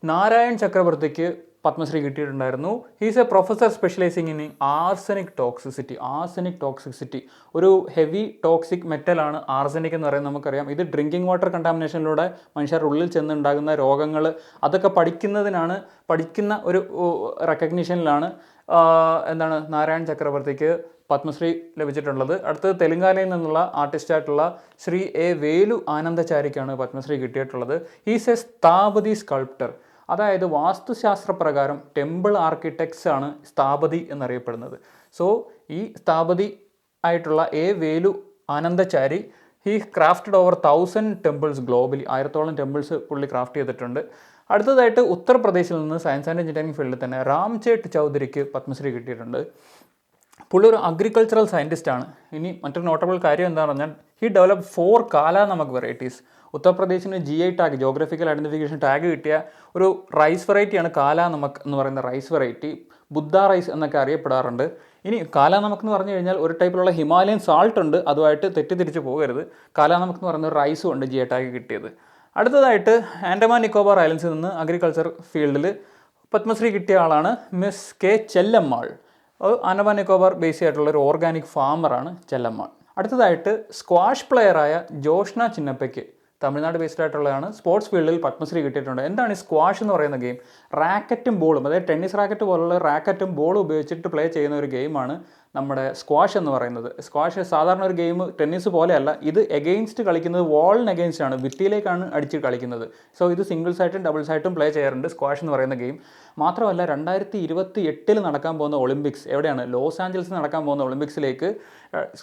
നാരായൺ ചക്രവർത്തിക്ക് പത്മശ്രീ കിട്ടിയിട്ടുണ്ടായിരുന്നു. He's A professor സ്പെഷ്യലൈസിങ് in arsenic toxicity. ഒരു ഹെവി ടോക്സിക് മെറ്റലാണ് ആർസനിക് എന്ന് പറയുന്നത്. നമുക്കറിയാം ഇത് ഡ്രിങ്കിങ് വാട്ടർ കണ്ടാമിനേഷനിലൂടെ മനുഷ്യരുടെ ഉള്ളിൽ ചെന്നുണ്ടാകുന്ന രോഗങ്ങൾ അതൊക്കെ പഠിക്കുന്ന ഒരു റെക്കഗ്നിഷനിലാണ് നാരായൺ ചക്രവർത്തിക്ക് പത്മശ്രീ ലഭിച്ചിട്ടുള്ളത്. അടുത്തത് തെലങ്കാനയിൽ നിന്നുള്ള ആർട്ടിസ്റ്റായിട്ടുള്ള ശ്രീ എ വേലു ആനന്ദചാരിക്കാണ് പത്മശ്രീ കിട്ടിയിട്ടുള്ളത്. He's a sthapati sculptor. അതായത് വാസ്തുശാസ്ത്രപ്രകാരം ടെമ്പിൾ ആർക്കിടെക്ട്സ് ആണ് സ്ഥാപതി എന്നറിയപ്പെടുന്നത്. സോ ഈ സ്ഥാപതി ആയിട്ടുള്ള A Velu Anandachari he crafted over 1000 temples globally. 1000ഓളം ടെമ്പിൾസ് പുള്ളി ക്രാഫ്റ്റ് ചെയ്തിട്ടുണ്ട്. അടുത്തതായിട്ട് ഉത്തർപ്രദേശിൽ നിന്ന് സയൻസ് ആൻഡ് എഞ്ചിനീയറിംഗ് ഫീൽഡിൽ തന്നെ രാംചേട്ട് ചൗധരിക്ക് പത്മശ്രീ കിട്ടിയിട്ടുണ്ട്. പുള്ളി ഒരു അഗ്രികൾച്ചറൽ സയൻറ്റിസ്റ്റ് ആണ്. ഇനി മറ്റൊരു നോട്ടബിൾ കാര്യം എന്താണെന്ന് പറഞ്ഞാൽ ഹി ഡെവലപ്പ് 4 കാലാനമക് വെറൈറ്റീസ്. ഉത്തർപ്രദേശിന് GI tag, geographical identification tag കിട്ടിയ ഒരു റൈസ് വെറൈറ്റിയാണ് കാലാനമക് എന്ന് പറയുന്ന റൈസ് വെറൈറ്റി. ബുദ്ധ റൈസ് എന്നൊക്കെ അറിയപ്പെടാറുണ്ട്. ഇനി കാലാനമക് എന്ന് പറഞ്ഞു കഴിഞ്ഞാൽ ഒരു ടൈപ്പിലുള്ള ഹിമാലയൻ സാൾട്ട് ഉണ്ട്, അതുമായിട്ട് തെറ്റിദ്ധരിച്ച് പോകരുത്. കാലാനമക് എന്ന് പറയുന്ന ഒരു റൈസും ഉണ്ട് GI ടാഗ് കിട്ടിയത്. അടുത്തതായിട്ട് ആൻഡമാൻ നിക്കോബാർ ഐലൻഡ്സിൽ നിന്ന് അഗ്രികൾച്ചർ ഫീൽഡിൽ പത്മശ്രീ കിട്ടിയ ആളാണ് miss K Chellammal. Andaman Nicobar base ആയിട്ടുള്ള ഒരു ഓർഗാനിക് ഫാമറാണ് ചെല്ലമ്മാൾ. അടുത്തതായിട്ട് സ്ക്വാഷ് പ്ലെയറായ ജോഷ്ന ചിന്നപ്പയ്ക്ക്, തമിഴ്നാട് ബേസ്ഡ് ആയിട്ടുള്ളതാണ്, സ്പോർട്സ് ഫീൽഡിൽ പത്മശ്രീ കിട്ടിയിട്ടുണ്ട്. എന്താണ് ഈ സ്ക്വാഷ് എന്ന് പറയുന്ന ഗെയിം? റാക്കറ്റും ബോളും, അതായത് ടെന്നീസ് റാക്കറ്റ് പോലുള്ള റാക്കറ്റും ബോളും ഉപയോഗിച്ചിട്ട് പ്ലേ ചെയ്യുന്ന ഒരു ഗെയിമാണ് നമ്മുടെ സ്ക്വാഷ് എന്ന് പറയുന്നത്. സ്ക്വാഷ് സാധാരണ ഒരു ഗെയിം ടെന്നീസ് പോലെയല്ല. ഇത് എഗെയിൻസ്റ്റ് കളിക്കുന്നത് വാളിന് എഗെയിൻസ്റ്റ് ആണ്, ഭിത്തിയിലേക്കാണ് അടിച്ച് കളിക്കുന്നത്. സോ ഇത് സിംഗിൾസ് ആയിട്ടും ഡബിൾസ് ആയിട്ടും പ്ലേ ചെയ്യാറുണ്ട് സ്ക്വാഷ് എന്ന് പറയുന്ന ഗെയിം. മാത്രമല്ല 2028 നടക്കാൻ പോകുന്ന ഒളിമ്പിക്സ് എവിടെയാണ്? ലോസ് ആഞ്ചൽസിൽ നടക്കാൻ പോകുന്ന ഒളിമ്പിക്സിലേക്ക്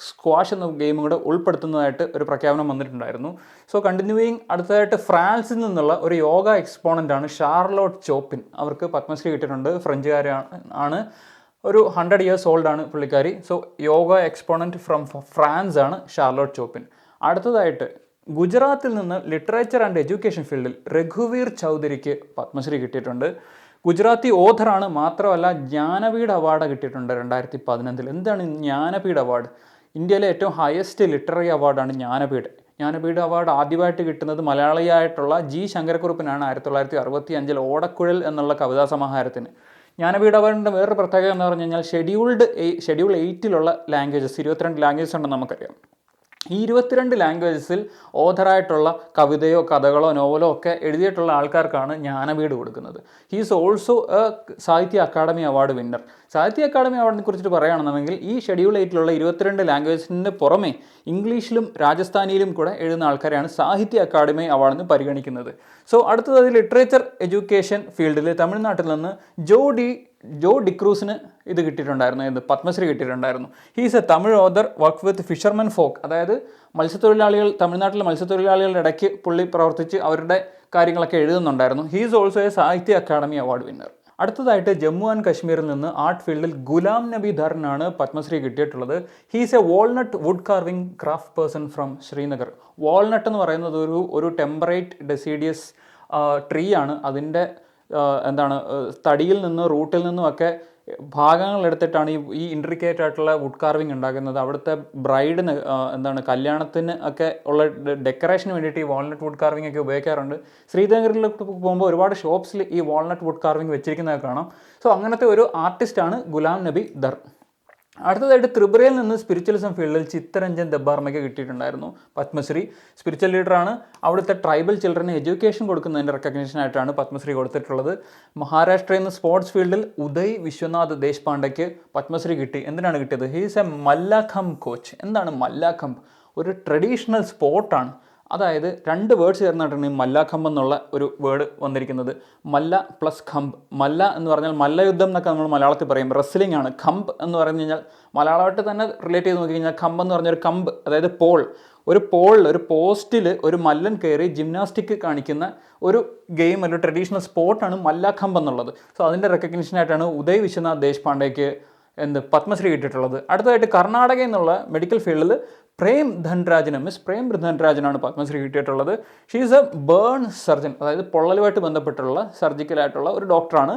സ്ക്വാഷ് എന്ന ഗെയിം കൂടെ ഉൾപ്പെടുത്തുന്നതായിട്ട് ഒരു പ്രഖ്യാപനം വന്നിട്ടുണ്ടായിരുന്നു. സോ കണ്ടിന്യൂയിങ്, അടുത്തതായിട്ട് ഫ്രാൻസിൽ നിന്നുള്ള ഒരു യോഗ എക്സ്പോണൻ്റ് ആണ് ഷാർലോട്ട് ചോപ്പിൻ. അവർക്ക് പത്മശ്രീ കിട്ടിയിട്ടുണ്ട്. ഫ്രഞ്ചുകാരാണ്. ഒരു 100 years old ആണ് പുള്ളിക്കാരി. So yoga exponent from France ആണ് ഷാർലോട്ട് ചോപ്പിൻ. അടുത്തതായിട്ട് ഗുജറാത്തിൽ നിന്ന് ലിറ്ററേച്ചർ ആൻഡ് എഡ്യൂക്കേഷൻ ഫീൽഡിൽ രഘുവീർ ചൗധരിക്ക് പത്മശ്രീ കിട്ടിയിട്ടുണ്ട്. ഗുജറാത്തി ഓഥറാണ്. മാത്രമല്ല ജ്ഞാനപീഠ അവാർഡ് കിട്ടിയിട്ടുണ്ട് 2015. എന്താണ് ജ്ഞാനപീഠ അവാർഡ്? ഇന്ത്യയിലെ ഏറ്റവും ഹയസ്റ്റ് ലിറ്റററി അവാർഡാണ് ജ്ഞാനപീഠ അവാർഡ് ആദ്യമായിട്ട് കിട്ടുന്നത് മലയാളിയായിട്ടുള്ള G ശങ്കരക്കുറുപ്പിനാണ് 1965 ഓടക്കുഴൽ എന്നുള്ള കവിതാ സമാഹാരത്തിന്. ജ്ഞാനപീഠ അവാർഡിൻ്റെ വേറൊരു പ്രത്യേകത എന്ന് പറഞ്ഞു കഴിഞ്ഞാൽ ഷെഡ്യൂൾ 8 ലാംഗ്വേജസ്, 22 ലാംഗ്വേജസ് ഉണ്ടെന്ന് നമുക്കറിയാം. ഈ 22 ലാംഗ്വേജസിൽ ഓഥറായിട്ടുള്ള കവിതയോ കഥകളോ നോവലോ ഒക്കെ എഴുതിയിട്ടുള്ള ആൾക്കാർക്കാണ് ജ്ഞാനപീഠ കൊടുക്കുന്നത്. ഹീ ഈസ് ഓൾസോ എ സാഹിത്യ അക്കാദമി അവാർഡ് വിന്നർ. സാഹിത്യ അക്കാദമി അവാർഡിനെ കുറിച്ചിട്ട് പറയുകയാണെന്നുണ്ടെങ്കിൽ ഈ ഷെഡ്യൂൾ 8 22 ലാംഗ്വേജസിന് പുറമെ ഇംഗ്ലീഷിലും രാജസ്ഥാനിയിലും കൂടെ എഴുതുന്ന ആൾക്കാരെയാണ് സാഹിത്യ അക്കാദമി അവാർഡിന് പരിഗണിക്കുന്നത്. സോ അടുത്തത് ലിറ്ററേച്ചർ എഡ്യൂക്കേഷൻ ഫീൽഡിൽ തമിഴ്നാട്ടിൽ നിന്ന് ജോ ഡിക്രൂസിന് ഇത് കിട്ടിയിട്ടുണ്ടായിരുന്നു, പത്മശ്രീ കിട്ടിയിട്ടുണ്ടായിരുന്നു. He's A Tamil author, work with fishermen folk. അതായത് തമിഴ്നാട്ടിലെ മത്സ്യത്തൊഴിലാളികളുടെ ഇടയ്ക്ക് പുള്ളി പ്രവർത്തിച്ച് അവരുടെ കാര്യങ്ങളൊക്കെ എഴുതുന്നുണ്ടായിരുന്നു. ഹീസ് ഓൾസോ എ സാഹിത്യ അക്കാദമി അവാർഡ് വിന്നർ. അടുത്തതായിട്ട് ജമ്മു ആൻഡ് കാശ്മീരിൽ നിന്ന് ആർട്ട് ഫീൽഡിൽ ഗുലാം നബി ധറിനാണ് പത്മശ്രീ കിട്ടിയിട്ടുള്ളത്. He's A walnut would carving craft person from Srinagar. Walnut എന്ന് പറയുന്നത് ഒരു ടെമ്പറേറ്റ് ഡെസിഡിയസ് ട്രീ ആണ്. അതിൻ്റെ തടിയിൽ നിന്ന് റൂട്ടിൽ നിന്നുമൊക്കെ ഭാഗങ്ങൾ എടുത്തിട്ടാണ് ഈ ഇൻട്രിക്കേറ്റ് ആയിട്ടുള്ള വുഡ് കാർവിംഗ് ഉണ്ടാക്കുന്നത്. അവിടുത്തെ ബ്രൈഡിന് കല്യാണത്തിന് ഒക്കെ ഉള്ള ഡെക്കറേഷന് വേണ്ടിയിട്ട് ഈ വാൾനട്ട് വുഡ് കാർവിംഗ് ഒക്കെ ഉപയോഗിക്കാറുണ്ട്. ശ്രീനഗറിലേക്ക് പോകുമ്പോൾ ഒരുപാട് ഷോപ്സിൽ ഈ വാൾനട്ട് വുഡ് കാർവിംഗ് വെച്ചിരിക്കുന്നതൊക്കെ കാണാം. സോ അങ്ങനത്തെ ഒരു ആർട്ടിസ്റ്റാണ് ഗുലാം നബി ധർ. അടുത്തതായിട്ട് ത്രിപുരയിൽ നിന്ന് സ്പിരിച്വലിസം ഫീൽഡിൽ ചിത്തരഞ്ജൻ ദബ്ബാർമയ്ക്ക് കിട്ടിയിട്ടുണ്ടായിരുന്നു പത്മശ്രീ. സ്പിരിച്വൽ ലീഡറാണ്. അവിടുത്തെ ട്രൈബൽ ചിൽഡ്രന് എഡ്യൂക്കേഷൻ കൊടുക്കുന്നതിൻ്റെ റെക്കഗ്നേഷനായിട്ടാണ് പത്മശ്രീ കൊടുത്തിട്ടുള്ളത്. മഹാരാഷ്ട്രയിൽ നിന്ന് സ്പോർട്സ് ഫീൽഡിൽ ഉദയ് വിശ്വനാഥ് ദേശ്പാണ്ഡെക്ക് പത്മശ്രീ കിട്ടി. എന്തിനാണ് കിട്ടിയത്? He's a mallakhamb coach. എന്താണ് മല്ലാഖംബ്? ഒരു ട്രഡീഷണൽ സ്പോർട്ടാണ്. അതായത് 2 വേർഡ്സ് ചേർന്നിട്ടാണ് ഈ മല്ലാഖംബ് എന്നുള്ള ഒരു വേർഡ് വന്നിരിക്കുന്നത്. മല്ല പ്ലസ് ഖംബ്. മല്ല എന്ന് പറഞ്ഞാൽ മല്ലയുദ്ധം എന്നൊക്കെ നമ്മൾ മലയാളത്തിൽ പറയും. റെസ്ലിംഗ് ആണ്. ഖംബ് എന്ന് പറഞ്ഞു കഴിഞ്ഞാൽ മലയാളമായിട്ട് തന്നെ റിലേറ്റ് ചെയ്ത് നോക്കി കഴിഞ്ഞാൽ ഖംബ് എന്ന് പറഞ്ഞൊരു കമ്പ്, അതായത് പോൾ. ഒരു പോളിൽ ഒരു പോസ്റ്റിൽ ഒരു മല്ലൻ കയറി ജിംനാസ്റ്റിക് കാണിക്കുന്ന ഒരു ഗെയിം, ഒരു ട്രഡീഷണൽ സ്പോർട്ടാണ് മല്ലാഖംബ് എന്നുള്ളത്. സോ അതിൻ്റെ റെക്കഗ്നേഷനായിട്ടാണ് ഉദയ് വിശ്വനാഥ് ദേശ്പാണ്ഡെക്ക് പത്മശ്രീ കിട്ടിയിട്ടുള്ളത്. അടുത്തതായിട്ട് കർണാടകയിൽ നിന്നുള്ള മെഡിക്കൽ ഫീൽഡിൽ പ്രേം ധൻരാജിന്, മിസ് പ്രേം ധൻരാജിനാണ് പത്മശ്രീ കിട്ടിയിട്ടുള്ളത്. She is a burn surgeon, അതായത് പൊള്ളലുമായിട്ട് ബന്ധപ്പെട്ടുള്ള സർജിക്കലായിട്ടുള്ള ഒരു ഡോക്ടറാണ്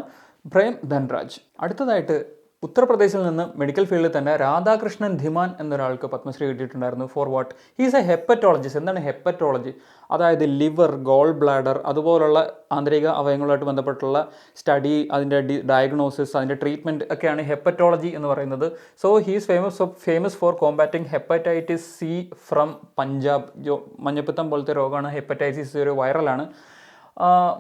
പ്രേം ധൻരാജ്. അടുത്തതായിട്ട് ഉത്തർപ്രദേശിൽ നിന്ന് മെഡിക്കൽ ഫീൽഡിൽ തന്നെ രാധാകൃഷ്ണൻ ധിമാൻ എന്നൊരാൾക്ക് പത്മശ്രീ കിട്ടിയിട്ടുണ്ടായിരുന്നു. For what? He's a hepatologist. എന്താണ് ഹെപ്പറ്റോളജി? അതായത് ലിവർ, ഗോൾ ബ്ലാഡർ അതുപോലുള്ള ആന്തരിക അവയവങ്ങളുമായിട്ട് ബന്ധപ്പെട്ടുള്ള സ്റ്റഡി, അതിൻ്റെ ഡയഗ്നോസിസ്, അതിൻ്റെ ട്രീറ്റ്മെൻറ്റ് ഒക്കെയാണ് ഹെപ്പറ്റോളജി എന്ന് പറയുന്നത്. So he's famous four combating hepatitis C from Punjab. മഞ്ഞപ്പിത്തം പോലത്തെ രോഗമാണ് ഹെപ്പറ്റൈറ്റിസ് സി, ഒരു വൈറലാണ്.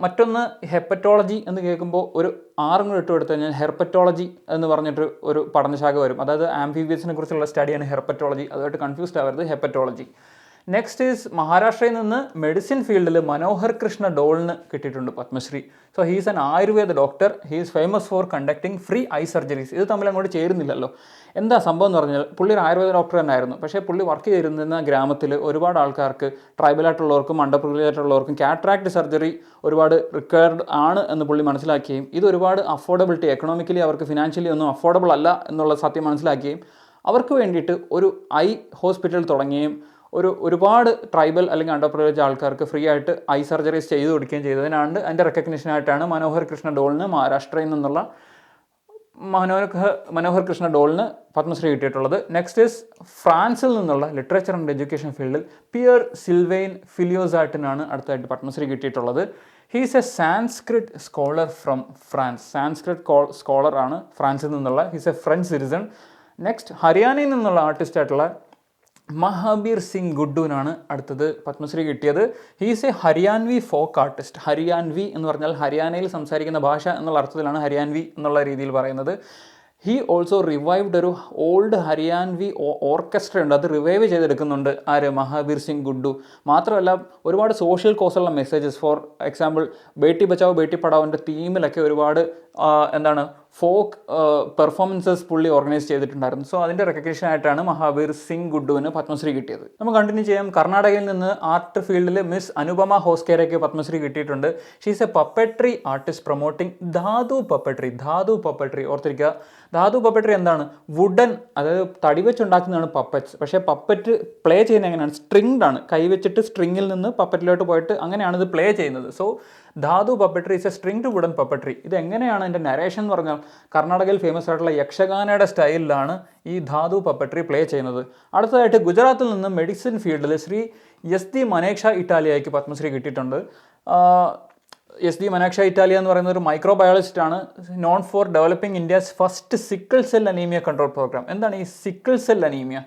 മറ്റൊന്ന് ഹെപ്പറ്റോളജി എന്ന് കേൾക്കുമ്പോൾ ഒരു 6 കൂടെ ഇട്ട് കൊടുത്തു കഴിഞ്ഞാൽ ഹെർപ്പറ്റോളജി എന്ന് പറഞ്ഞിട്ട് ഒരു പഠനശാഖ വരും. അതായത് ആംഫീബിയസിനെ കുറിച്ചുള്ള സ്റ്റഡിയാണ് ഹെർപ്പറ്റോളജി. അതുമായിട്ട് കൺഫ്യൂസ്ഡ് ആവരുത്, ഹെപ്പറ്റോളജി. നെക്സ്റ്റ് ഈസ് മഹാരാഷ്ട്രയിൽ നിന്ന് മെഡിസിൻ ഫീൽഡിൽ മനോഹർ കൃഷ്ണ ഡോളിന് കിട്ടിയിട്ടുണ്ട് Padma Shri. So he's an Ayurveda doctor. He's famous for conducting free eye surgeries. ഇത് തമ്മിൽ അങ്ങോട്ട് ചേരുന്നില്ലല്ലോ. എന്താ സംഭവം എന്ന് പറഞ്ഞാൽ പുള്ളി ഒരു ആയുർവേദ ഡോക്ടർ തന്നെയായിരുന്നു. പക്ഷേ പുള്ളി വർക്ക് ചെയ്തിരുന്ന ഗ്രാമത്തിൽ ഒരുപാട് ആൾക്കാർക്ക്, ട്രൈബലായിട്ടുള്ളവർക്കും അണ്ടർ പ്രിവിലേജായിട്ടുള്ളവർക്കും കാറ്ററാക്ട് സർജറി ഒരുപാട് റിക്വയർഡ് ആണ് എന്ന് പുള്ളി മനസ്സിലാക്കുകയും ഇത് ഒരുപാട് അഫോർഡബിലിറ്റി, എക്കണോമിക്കലി അവർക്ക് ഫിനാൻഷ്യലി ഒന്നും അഫോർഡബിൾ അല്ല എന്നുള്ള സത്യം മനസ്സിലാക്കുകയും അവർക്ക് വേണ്ടിയിട്ട് ഒരു ഐ ഹോസ്പിറ്റൽ തുടങ്ങുകയും ഒരുപാട് ട്രൈബൽ അല്ലെങ്കിൽ അണ്ടർ പ്രിവിലേജ് ആൾക്കാർക്ക് ഫ്രീ ആയിട്ട് ഐ സർജറീസ് ചെയ്ത് കൊടുക്കുകയും ചെയ്തതിനാണ് അതിൻ്റെ റെക്കഗ്നിഷനായിട്ടാണ് മനോഹർ കൃഷ്ണ ഡോളിന്, മഹാരാഷ്ട്രയിൽ നിന്നുള്ള മനോഹർ കൃഷ്ണ ഡോളിന് പത്മശ്രീ കിട്ടിയിട്ടുള്ളത്. നെക്സ്റ്റ് ഈസ് ഫ്രാൻസിൽ നിന്നുള്ള ലിറ്ററേച്ചർ ആൻഡ് എഡ്യൂക്കേഷൻ ഫീൽഡിൽ പിയർ സിൽവെയിൻ ഫിലിയോസാട്ടിനാണ് അടുത്തായിട്ട് പത്മശ്രീ കിട്ടിയിട്ടുള്ളത്. He's A Sanskrit scholar from France. Sanskrit scholar ആണ് ഫ്രാൻസിൽ നിന്നുള്ള. He's A French citizen. Next ഹരിയാനയിൽ നിന്നുള്ള ആർട്ടിസ്റ്റായിട്ടുള്ള മഹാബീർ സിംഗ് ഗുഡ്ഡുവിനാണ് അടുത്തത് പത്മശ്രീ കിട്ടിയത്. He's A Haryanvi folk artist. Haryanvi എന്ന് പറഞ്ഞാൽ ഹരിയാനയിൽ സംസാരിക്കുന്ന ഭാഷ എന്നുള്ള അർത്ഥത്തിലാണ് ഹരിയാൻവി എന്നുള്ള രീതിയിൽ പറയുന്നത്. ഹി ഓൾസോ റിവൈവ്ഡ് ഒരു ഓൾഡ് ഹരിയാൻവി ഓർക്കസ്ട്ര ഉണ്ട്, അത് റിവൈവ് ചെയ്തെടുക്കുന്നുണ്ട് ആര്? മഹാബീർ സിംഗ് ഗുഡ്ഡു. മാത്രമല്ല ഒരുപാട് സോഷ്യൽ കോസുള്ള messages, for example Beti Bachao Beti പഠാവോൻ്റെ തീമിലൊക്കെ ഒരുപാട് ഫോക്ക് പെർഫോമൻസസ് പുള്ളി ഓർഗനൈസ് ചെയ്തിട്ടുണ്ടായിരുന്നു. സോ അതിൻ്റെ റെക്കഗ്നേഷനായിട്ടാണ് മഹാബീർ സിംഗ് ഗുഡ്ഡുവിന് പത്മശ്രീ കിട്ടിയത്. നമുക്ക് കണ്ടിന്യൂ ചെയ്യാം. കർണാടകയിൽ നിന്ന് ആർട്ട് ഫീൽഡിൽ മിസ് അനുപമ ഹോസ്കേരയ്ക്ക് പത്മശ്രീ കിട്ടിയിട്ടുണ്ട്. She's A puppetry artist promoting ധാതു പപ്പട്രി. ധാതു പപ്പട്രി ഓർത്തിരിക്കുക. ധാതു പപ്പട്രി എന്താണ്? വുഡൻ, അതായത് തടി വെച്ചുണ്ടാക്കുന്നതാണ് പപ്പറ്റ്സ്. പക്ഷേ പപ്പറ്റ് പ്ലേ ചെയ്യുന്നത് എങ്ങനെയാണ്? സ്ട്രിങ്ഡ് ആണ്. കൈവച്ചിട്ട് സ്ട്രിങ്ങിൽ നിന്ന് പപ്പറ്റിലോട്ട് പോയിട്ട് അങ്ങനെയാണ് ഇത് പ്ലേ ചെയ്യുന്നത്. സോ ധാതു puppetry is A stringed wooden puppetry. ഇത് എങ്ങനെയാണ് എൻ്റെ നരേഷൻ എന്ന് പറഞ്ഞാൽ കർണാടകയിൽ ഫേമസ് ആയിട്ടുള്ള യക്ഷഗാനയുടെ സ്റ്റൈലിലാണ് ഈ ധാതു പപ്പട്രി പ്ലേ ചെയ്യുന്നത്. അടുത്തതായിട്ട് ഗുജറാത്തിൽ നിന്ന് മെഡിസിൻ ഫീൽഡിൽ ശ്രീ എസ് ഡി മനേക്ഷ ഇറ്റാലിയയ്ക്ക് പത്മശ്രീ കിട്ടിയിട്ടുണ്ട്. എസ് ഡി മനേക്ഷ ഇറ്റാലിയ എന്ന് പറയുന്ന ഒരു മൈക്രോബയോളജിസ്റ്റ് ആണ്. Known for developing India's first sickle cell anaemia control programme. എന്താണ് ഈ സിക്കിൾ സെൽ അനീമിയ?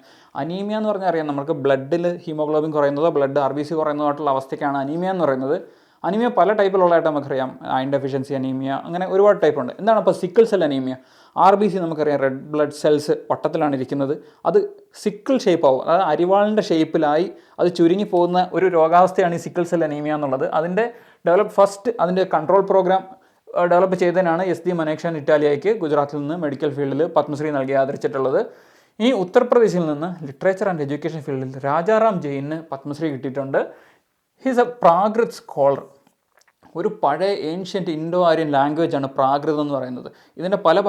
അനീമിയ എന്ന് പറഞ്ഞാൽ അറിയാം, നമുക്ക് ബ്ലഡിൽ ഹീമോഗ്ലോബിൻ കുറയുന്നതോ ബ്ലഡ് RBC കുറയുന്നതായിട്ടുള്ള അവസ്ഥയ്ക്കാണ് അനീമിയ എന്ന് പറയുന്നത്. അനീമിയ പല ടൈപ്പിലുള്ളതായിട്ട് നമുക്കറിയാം. അയൺ ഡെഫിഷ്യൻസി അനീമിയ, അങ്ങനെ ഒരുപാട് ടൈപ്പുണ്ട്. എന്താണ് അപ്പോൾ സിക്കിൾ സെൽ അനീമിയ? RBC നമുക്കറിയാം, റെഡ് ബ്ലഡ് സെൽസ് വട്ടത്തിലാണ് ഇരിക്കുന്നത്. അത് സിക്കിൾ ഷേപ്പ് ആവും, അതായത് അരിവാളിൻ്റെ ഷേപ്പിലായി അത് ചുരുങ്ങി പോകുന്ന ഒരു രോഗാവസ്ഥയാണ് ഈ സിക്കിൾ സെൽ അനീമിയ എന്നുള്ളത്. അതിൻ്റെ അതിൻ്റെ കൺട്രോൾ പ്രോഗ്രാം ഡെവലപ്പ് ചെയ്തതിനാണ് എസ് ഡി മനേക്ഷ ഇറ്റാലിയയ്ക്ക് ഗുജറാത്തിൽ നിന്ന് മെഡിക്കൽ ഫീൽഡിൽ പത്മശ്രീ നൽകി ആദരിച്ചിട്ടുള്ളത്. ഈ ഉത്തർപ്രദേശിൽ നിന്ന് ലിറ്ററേച്ചർ ആൻഡ് എഡ്യൂക്കേഷൻ ഫീൽഡിൽ രാജാറാം ജെയിന് പത്മശ്രീ കിട്ടിയിട്ടുണ്ട്. He's A Prakrit scholar. ഒരു പഴയ ഏൻഷ്യൻറ്റ് ഇൻഡോ ആര്യൻ ലാംഗ്വേജാണ് പ്രാകൃതം എന്ന് പറയുന്നത്. ഇതിൻ്റെ പല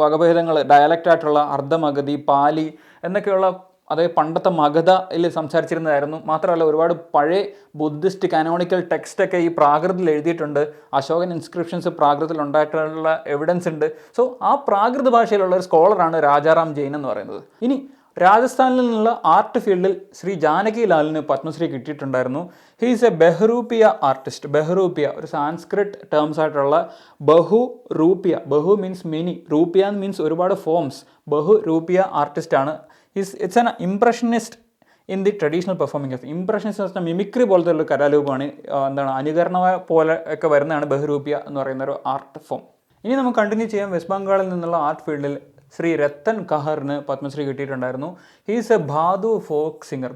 വകഭേദങ്ങൾ, ഡയലക്റ്റായിട്ടുള്ള അർദ്ധമഗധി, പാലി എന്നൊക്കെയുള്ള അതായത് പണ്ടത്തെ മഗധയിൽ സംസാരിച്ചിരുന്നതായിരുന്നു. മാത്രമല്ല ഒരുപാട് പഴയ ബുദ്ധിസ്റ്റ് കാനോണിക്കൽ ടെക്സ്റ്റൊക്കെ ഈ പ്രാകൃതത്തിൽ എഴുതിയിട്ടുണ്ട്. അശോകൻ ഇൻസ്ക്രിപ്ഷൻസ് പ്രാകൃതത്തിൽ ഉണ്ടായിട്ടുള്ള എവിഡൻസ് ഉണ്ട്. സോ ആ പ്രാകൃത ഭാഷയിലുള്ള ഒരു സ്കോളറാണ് രാജാറാം ജെയിൻ എന്ന് പറയുന്നത്. ഇനി രാജസ്ഥാനിൽ നിന്നുള്ള ആർട്ട് ഫീൽഡിൽ ശ്രീ ജാനകി ലാലിന് പത്മശ്രീ കിട്ടിയിട്ടുണ്ടായിരുന്നു. He is a Bahrupiya artist. Bahrupiya ഒരു സാൻസ്ക്രിറ്റ് ടേംസ് ആയിട്ടുള്ള bahurupiya, bahu means many, rupiya means ഒരുപാട് ഫോംസ്, ബഹുറൂപ്പിയ ആർട്ടിസ്റ്റാണ്. It's an impressionist in the traditional performing arts. Impressionist mimicry പോലത്തെ ഒരു കലാരൂപമാണ്. അനുകരണ പോലെ ഒക്കെ വരുന്നതാണ് ബഹ്റൂപ്പിയ എന്ന് പറയുന്ന ഒരു ആർട്ട് ഫോം. ഇനി നമുക്ക് കണ്ടിന്യൂ ചെയ്യാം. വെസ്റ്റ് ബംഗാളിൽ നിന്നുള്ള ആർട്ട് ഫീൽഡിൽ ശ്രീ രത്തൻ കഹറിന് പത്മശ്രീ കിട്ടിയിട്ടുണ്ടായിരുന്നു. He's a Bhadu folk singer.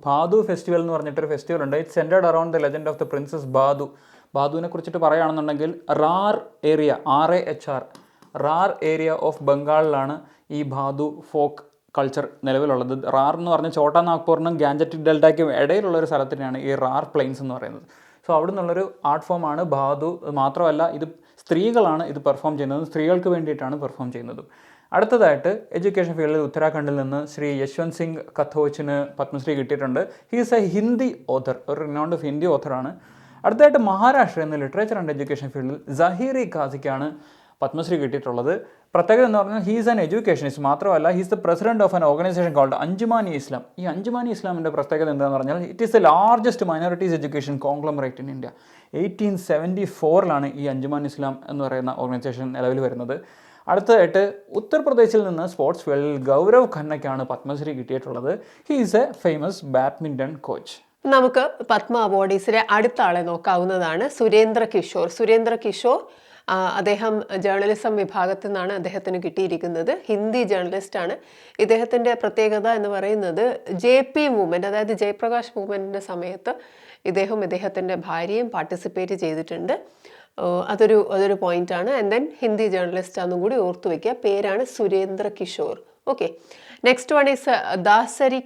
Bhadu festival എന്ന് പറഞ്ഞിട്ടൊരു ഫെസ്റ്റിവൽ ഉണ്ട്. It centred around the legend of the princess Bhadu. ഭാദുവിനെ കുറിച്ചിട്ട് പറയുകയാണെന്നുണ്ടെങ്കിൽ Rarh area, RAHR, Rarh area of ബംഗാളിലാണ് ഈ ഭാദു ഫോക്ക് കൾച്ചർ നിലവിലുള്ളത്. റാർ എന്ന് പറഞ്ഞാൽ ഛോട്ടാ നാഗ്പൂറിനും ഗാൻജറ്റിക് ഡെൽറ്റയ്ക്കും ഇടയിലുള്ള ഒരു സ്ഥലത്തിനാണ് ഈ റാർ പ്ലെയിൻസ് എന്ന് പറയുന്നത്. സോ അവിടെ നിന്നുള്ളൊരു ആർട്ട് ഫോമാണ് ഭാദു. മാത്രമല്ല ഇത് സ്ത്രീകളാണ് ഇത് പെർഫോം ചെയ്യുന്നത്, സ്ത്രീകൾക്ക് വേണ്ടിയിട്ടാണ് പെർഫോം ചെയ്യുന്നത്. അടുത്തതായിട്ട് എഡ്യൂക്കേഷൻ ഫീൽഡിൽ ഉത്തരാഖണ്ഡിൽ നിന്ന് ശ്രീ യശ്വന്ത് സിംഗ് കത്തോച്ചിന് പത്മശ്രീ കിട്ടിയിട്ടുണ്ട്. ഹീസ് എ ഹിന്ദി ഓഥർ, ഒരു റിനൗണ്ട് ഓഫ് ഹിന്ദി ഓഥറാണ്. അടുത്തതായിട്ട് മഹാരാഷ്ട്രയിൽ നിന്ന് ലിറ്ററേച്ചർ ആൻഡ് എഡ്യൂക്കേഷൻ ഫീൽഡിൽ സഹീറി ഖാസിക്കാണ് പത്മശ്രീ കിട്ടിയിട്ടുള്ളത്. പ്രത്യേകത എന്ന് പറഞ്ഞാൽ ഹീസ് ആൻ എഡ്യൂക്കേഷനിസ്റ്റ്. മാത്രമല്ല he's the president of an organisation called Anjumani Islam. ഈ അഞ്ജുമാനി ഇസ്ലാമിൻ്റെ പ്രത്യേകത എന്താണെന്ന് പറഞ്ഞാൽ it is the largest minorities education conglomerate in India. 1874 ഈ അഞ്ജുമാൻ ഇസ്ലാം എന്ന് പറയുന്ന ഓർഗനൈസേഷൻ നിലവിൽ വരുന്നത്. അടുത്തതായിട്ട് ഉത്തർപ്രദേശിൽ നിന്ന് സ്പോർട്സ് ഫീൽഡിൽ ഗൗരവ് ഖന്നയ്ക്കാണ് പത്മശ്രീ കിട്ടിയിട്ടുള്ളത്. He is a famous badminton coach. നമുക്ക് പത്മ അവാർഡീസിലെ അടുത്ത ആളെ നോക്കാവുന്നതാണ് സുരേന്ദ്ര കിഷോർ. അദ്ദേഹം ജേർണലിസം വിഭാഗത്തിൽ നിന്നാണ് അദ്ദേഹത്തിന് കിട്ടിയിരിക്കുന്നത്. ഹിന്ദി ജേർണലിസ്റ്റാണ്. ഇദ്ദേഹത്തിൻ്റെ പ്രത്യേകത എന്ന് പറയുന്നത് JP മൂവ്മെൻറ്റ്, അതായത് ജയപ്രകാശ് മൂവ്മെൻറ്റിൻ്റെ സമയത്ത് ഇദ്ദേഹത്തിൻ്റെ ഭാര്യയും പാർട്ടിസിപ്പേറ്റ് ചെയ്തിട്ടുണ്ട്. അതൊരു പോയിന്റാണ്. ആൻഡ് ദെൻ ഹിന്ദി ജേർണലിസ്റ്റ് ആണെന്നും കൂടി ഓർത്തു വയ്ക്കുക. പേരാണ് Surendra Kishore. Okay, next one is Dasari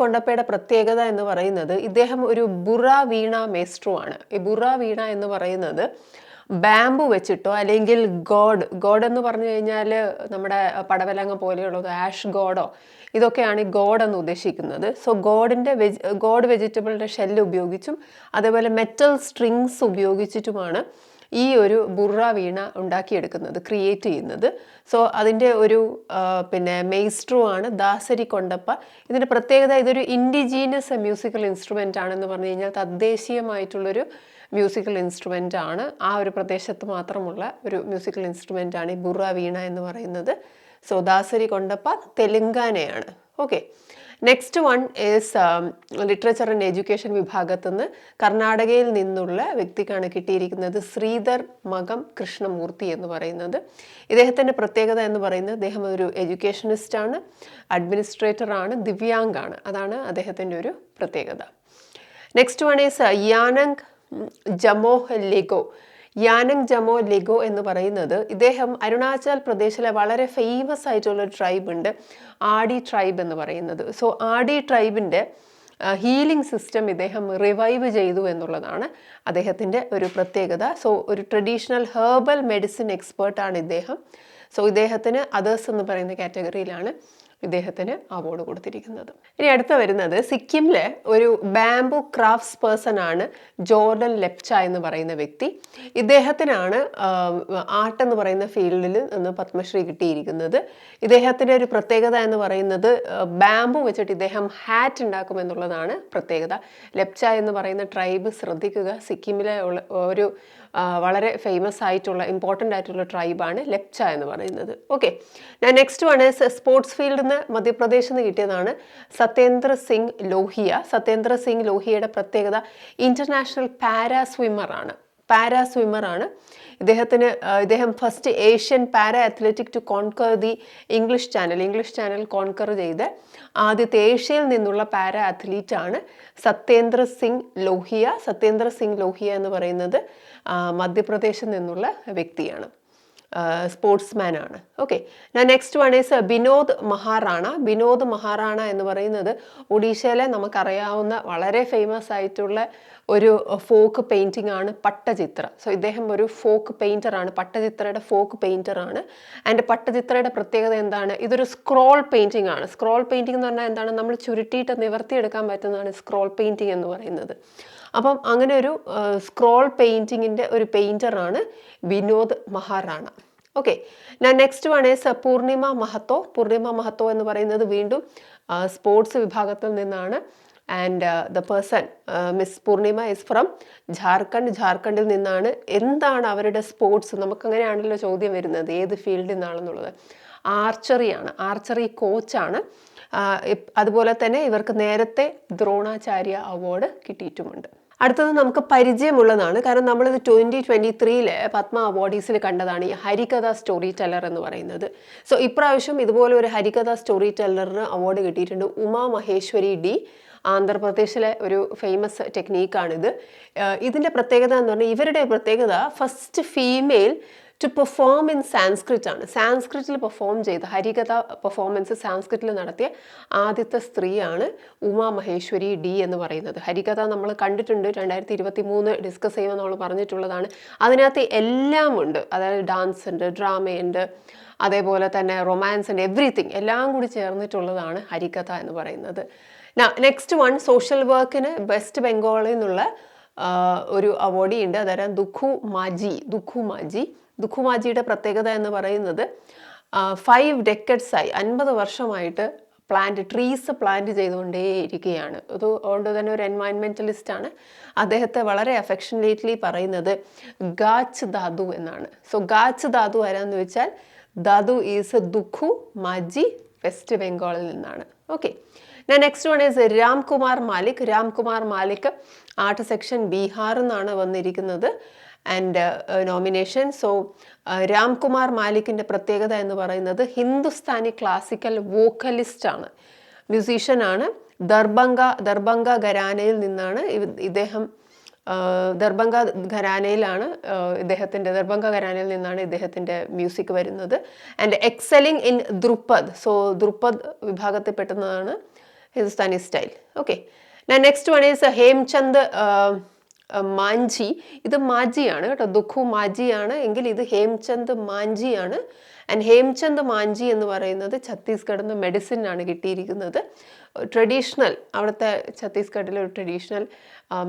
കൊണ്ടപ്പയുടെ പ്രത്യേകത എന്ന് പറയുന്നത് ഇദ്ദേഹം ഒരു ബുറ വീണ മേസ്ട്രോ ആണ്. ഈ ബുറ വീണ എന്ന് പറയുന്നത് ബാമ്പു വെച്ചിട്ടോ അല്ലെങ്കിൽ ഗോഡ് എന്ന് പറഞ്ഞു കഴിഞ്ഞാൽ നമ്മുടെ പടവലങ്ങ പോലെയുള്ളത് ആഷ് ഗോഡോ ഇതൊക്കെയാണ് ഈ ഗോഡ് എന്ന് ഉദ്ദേശിക്കുന്നത്. സോ ഗോഡ് വെജിറ്റബിളിൻ്റെ ഷെല്ല് ഉപയോഗിച്ചും അതേപോലെ മെറ്റൽ സ്ട്രിങ്സ് ഉപയോഗിച്ചിട്ടുമാണ് ഈ ഒരു ബുറ വീണ ഉണ്ടാക്കിയെടുക്കുന്നത്, ക്രിയേറ്റ് ചെയ്യുന്നത്. സോ അതിൻ്റെ ഒരു മെയ്സ്ട്രോ ആണ് ദാസരി കൊണ്ടപ്പ. ഇതിൻ്റെ പ്രത്യേകത ഇതൊരു ഇൻഡിജീനിയസ് മ്യൂസിക്കൽ ഇൻസ്ട്രുമെൻ്റ് ആണെന്ന് പറഞ്ഞു കഴിഞ്ഞാൽ തദ്ദേശീയമായിട്ടുള്ളൊരു മ്യൂസിക്കൽ ഇൻസ്ട്രുമെൻ്റ് ആണ്. ആ ഒരു പ്രദേശത്ത് മാത്രമുള്ള ഒരു മ്യൂസിക്കൽ ഇൻസ്ട്രുമെൻ്റ് ആണ് ഈ ബുറ വീണ എന്ന് പറയുന്നത്. സോ ദാസരി കൊണ്ടപ്പ തെലുങ്കാനയാണ്. Okay, next one is literature and education വിഭാഗത്തു നിന്ന് കർണാടകയിൽ നിന്നുള്ള വ്യക്തിക്കാണ് കിട്ടിയിരിക്കുന്നത് ശ്രീധർ മകം കൃഷ്ണമൂർത്തി എന്ന് പറയുന്നത്. ഇദ്ദേഹത്തിൻ്റെ പ്രത്യേകത എന്ന് പറയുന്നത് ഇദ്ദേഹം ഒരു എഡ്യൂക്കേഷനിസ്റ്റാണ്, അഡ്മിനിസ്ട്രേറ്ററാണ്, ദിവ്യാംഗാണ്. അതാണ് അദ്ദേഹത്തിൻ്റെ ഒരു പ്രത്യേകത. നെക്സ്റ്റ് വൺ ഈസ് യാനങ് ജമോ ലെഗോ എന്ന് പറയുന്നത് ഇദ്ദേഹം അരുണാചൽ പ്രദേശിലെ വളരെ ഫേമസ് ആയിട്ടുള്ള ട്രൈബ് ഉണ്ട്, ആഡി ട്രൈബ് എന്ന് പറയുന്നത്. സോ ആഡി ട്രൈബിൻ്റെ ഹീലിംഗ് സിസ്റ്റം ഇദ്ദേഹം റിവൈവ് ചെയ്തു എന്നുള്ളതാണ് അദ്ദേഹത്തിൻ്റെ ഒരു പ്രത്യേകത. സോ ഒരു ട്രഡീഷണൽ ഹെർബൽ മെഡിസിൻ എക്സ്പേർട്ടാണ് ഇദ്ദേഹം. സോ ഇദ്ദേഹത്തിന് അതേഴ്സ് എന്ന് പറയുന്ന കാറ്റഗറിയിലാണ് ഇദ്ദേഹത്തിന് അവാർഡ് കൊടുത്തിരിക്കുന്നത്. ഇനി അടുത്ത വരുന്നത് സിക്കിമിലെ ഒരു ബാംബു ക്രാഫ്റ്റ്സ് പേഴ്സൺ ആണ് ജോർഡൻ ലെപ്ച എന്ന് പറയുന്ന വ്യക്തി. ഇദ്ദേഹത്തിനാണ് ആർട്ട് എന്ന് പറയുന്ന ഫീൽഡിൽ നിന്ന് പത്മശ്രീ കിട്ടിയിരിക്കുന്നത്. ഇദ്ദേഹത്തിൻ്റെ ഒരു പ്രത്യേകത എന്ന് പറയുന്നത് ബാംബു വെച്ചിട്ട് ഇദ്ദേഹം ഹാറ്റ് ഉണ്ടാക്കുമെന്നുള്ളതാണ് പ്രത്യേകത. ലെപ്ച എന്ന് പറയുന്ന ട്രൈബ് ശ്രദ്ധിക്കുക, സിക്കിമിലെ ഒരു വളരെ ഫേമസ് ആയിട്ടുള്ള ഇമ്പോർട്ടൻ്റ് ആയിട്ടുള്ള ട്രൈബാണ് ലെപ്ച എന്ന് പറയുന്നത്. ഓക്കെ, ഞാൻ നെക്സ്റ്റ് വൺ സ്പോർട്സ് ഫീൽഡിൽ നിന്ന് മധ്യപ്രദേശിൽ നിന്ന് കിട്ടിയതാണ് സത്യേന്ദ്ര സിംഗ് ലോഹിയയുടെ പ്രത്യേകത ഇന്റർനാഷണൽ പാരാ സ്വിമ്മർ ആണ്. ഇദ്ദേഹം first Asian para athletic to conquer the English Channel conquer ചെയ്ത് ആദ്യത്തെ ഏഷ്യയിൽ നിന്നുള്ള പാരാ അത്ലീറ്റ് ആണ് സത്യേന്ദ്ര സിംഗ് ലോഹിയ എന്ന് പറയുന്നത് മധ്യപ്രദേശിൽ നിന്നുള്ള വ്യക്തിയാണ്. സ്പോർട്സ്മാൻ ആണ്. Okay, next one is Binod Maharana. Binod Maharana എന്ന് പറയുന്നത് ഒഡീഷയിലെ നമുക്കറിയാവുന്ന വളരെ ഫേമസ് ആയിട്ടുള്ള ഒരു ഫോക്ക് പെയിൻറ്റിംഗ് ആണ് പട്ടചിത്ര. സോ ഇദ്ദേഹം ഒരു ഫോക്ക് പെയിൻറ്ററാണ്, പട്ടചിത്രയുടെ ഫോക്ക് പെയിൻറ്ററാണ്. ആൻഡ് പട്ടചിത്രയുടെ പ്രത്യേകത എന്താണ്? ഇതൊരു സ്ക്രോൾ പെയിൻറ്റിംഗ് ആണ്. സ്ക്രോൾ പെയിൻറ്റിംഗ് എന്ന് പറഞ്ഞാൽ എന്താണ്? നമ്മൾ ചുരുട്ടിയിട്ട് നിവർത്തിയെടുക്കാൻ പറ്റുന്നതാണ് സ്ക്രോൾ പെയിൻറ്റിംഗ് എന്ന് പറയുന്നത്. അപ്പം അങ്ങനെ ഒരു സ്ക്രോൾ പെയിൻറ്റിങ്ങിൻ്റെ ഒരു പെയിൻറ്ററാണ് Vinod Maharana. Okay, next one is Purnima Mahato. Purnima Mahato എന്ന് പറയുന്നത് വീണ്ടും സ്പോർട്സ് വിഭാഗത്തിൽ നിന്നാണ്. And the person miss Purnima is from Jharkhand. ജാർഖണ്ഡിൽ നിന്നാണ്. എന്താണ് അവരുടെ സ്പോർട്സ്? നമുക്കങ്ങനെയാണല്ലോ ചോദ്യം വരുന്നത്, ഏത് ഫീൽഡിൽ നിന്നാണെന്നുള്ളത്. ആർച്ചറിയാണ്, ആർച്ചറി കോച്ചാണ്. അതുപോലെ തന്നെ ഇവർക്ക് നേരത്തെ ദ്രോണാചാര്യ അവാർഡ് കിട്ടിയിട്ടുമുണ്ട്. അടുത്തത് നമുക്ക് പരിചയമുള്ളതാണ്, കാരണം നമ്മളിത് 2023 പത്മ അവാർഡീസിൽ കണ്ടതാണ് ഈ ഹരികഥ സ്റ്റോറി ടെല്ലർ എന്ന് പറയുന്നത്. സോ ഇപ്രാവശ്യം ഇതുപോലെ ഒരു ഹരികഥ സ്റ്റോറി ടെല്ലറിന് അവാർഡ് കിട്ടിയിട്ടുണ്ട്. ഉമാ മഹേശ്വരി ഡി, ആന്ധ്രാപ്രദേശിലെ ഒരു ഫേമസ് ടെക്നീക്കാണിത്. ഇതിൻ്റെ പ്രത്യേകത എന്ന് പറഞ്ഞാൽ, ഇവരുടെ പ്രത്യേകത first female to perform in Sanskrit ആണ്. സാൻസ്ക്രിറ്റിൽ പെർഫോം ചെയ്ത ഹരികഥ പെർഫോമൻസ് സാൻസ്ക്രിറ്റിൽ നടത്തിയ ആദ്യത്തെ സ്ത്രീയാണ് ഉമാ മഹേശ്വരി ഡി എന്ന് പറയുന്നത്. ഹരികഥ നമ്മൾ കണ്ടിട്ടുണ്ട്, 2023 ഡിസ്കസ് ചെയ്യുമ്പോൾ നമ്മൾ പറഞ്ഞിട്ടുള്ളതാണ്. അതിനകത്ത് എല്ലാം ഉണ്ട്, അതായത് ഡാൻസ് ഉണ്ട്, ഡ്രാമയുണ്ട്, അതേപോലെ തന്നെ റൊമാൻസ് ഉണ്ട്, എവ്രിതിങ് എല്ലാം കൂടി ചേർന്നിട്ടുള്ളതാണ് ഹരികഥ എന്ന് പറയുന്നത്. നെക്സ്റ്റ് വൺ സോഷ്യൽ വർക്കിന് വെസ്റ്റ് ബംഗാളിൽ നിന്നുള്ള ഒരു അവാർഡി ഉണ്ട്, അതായത് ദുഃഖു മാജി. ദുഃഖു മാജിയുടെ പ്രത്യേകത എന്ന് പറയുന്നത് 5 decades-ആയി 50 വർഷമായിട്ട് ട്രീസ് പ്ലാന്റ് ചെയ്തുകൊണ്ടേയിരിക്കുകയാണ്. അതുകൊണ്ട് തന്നെ ഒരു എൻവയൺമെൻറ്റലിസ്റ്റ് ആണ്. അദ്ദേഹത്തെ വളരെ അഫെക്ഷനേറ്റ്ലി പറയുന്നത് ഗാച്ച് ദാദു എന്നാണ്. സോ ഗാച്ച് ദാദു ആരാന്ന് വെച്ചാൽ ദാദു ഈസ് ദുഃഖു മാജി, വെസ്റ്റ് ബംഗാളിൽ നിന്നാണ്. Okay, next one is Ramkumar Malik. Ramkumar Malik art section ബീഹാറിൽ നിന്നാണ് വന്നിരിക്കുന്നത്. And nomination. സോ രാംകുമാർ മാലിക്കിൻ്റെ പ്രത്യേകത എന്ന് പറയുന്നത് ഹിന്ദുസ്ഥാനി ക്ലാസിക്കൽ വോക്കലിസ്റ്റ് ആണ്, മ്യൂസീഷ്യനാണ്. ദർഭംഗ ഘരാനയിൽ നിന്നാണ് ഇദ്ദേഹം. ദർഭംഗ ഘരാനയിൽ നിന്നാണ് ഇദ്ദേഹത്തിൻ്റെ മ്യൂസിക് വരുന്നത്. And excelling in Dhrupad. So Dhrupad വിഭാഗത്തിൽ പെട്ടുന്നതാണ് Hindustani style. Okay, next one is Hemchand Manjhi. ഇത് മാജിയാണ് കേട്ടോ, ദുഃഖു മാജിയാണ് എങ്കിൽ ഇത് ഹേംചന്ദ് മാഞ്ചിയാണ്. ആൻഡ് ഹേംചന്ദ് മാഞ്ചി എന്ന് പറയുന്നത് ഛത്തീസ്ഗഡിൽ നിന്ന് മെഡിസിനാണ് കിട്ടിയിരിക്കുന്നത്. ട്രഡീഷണൽ, അവിടുത്തെ ഛത്തീസ്ഗഡിലെ ഒരു ട്രഡീഷണൽ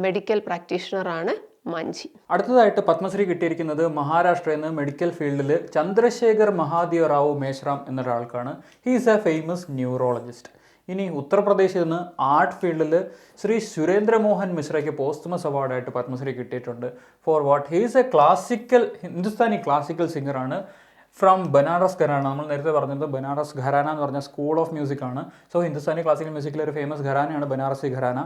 മെഡിക്കൽ പ്രാക്ടീഷണറാണ് മാഞ്ചി. അടുത്തതായിട്ട് പത്മശ്രീ കിട്ടിയിരിക്കുന്നത് മഹാരാഷ്ട്രയിൽ നിന്ന് മെഡിക്കൽ ഫീൽഡിൽ ചന്ദ്രശേഖർ മഹാദേവ് റാവു മേശ്രാം എന്നൊരാൾക്കാണ്. He is a famous neurologist. ഇനി ഉത്തർപ്രദേശിൽ നിന്ന് ആർട്ട് ഫീൽഡിൽ ശ്രീ സുരേന്ദ്ര മോഹൻ മിശ്രയ്ക്ക് പോസ്റ്റ്മസ് അവാർഡായിട്ട് പത്മശ്രീ കിട്ടിയിട്ടുണ്ട്. For what? He is a Hindustani classical സിംഗറാണ് ഫ്രം ബനാറസ് ഘരാന. നമ്മൾ നേരത്തെ പറഞ്ഞത് ബനാറസ് ഘരാന എന്ന് പറഞ്ഞ സ്കൂൾ ഓഫ് മ്യൂസിക് ആണ്. സോ ഹിന്ദുസ്ഥാനി ക്ലാസിക്കൽ മ്യൂസിക്കിലെ ഒരു ഫേമസ് ഘരാനയാണ് ബനാറസി ഘരാന.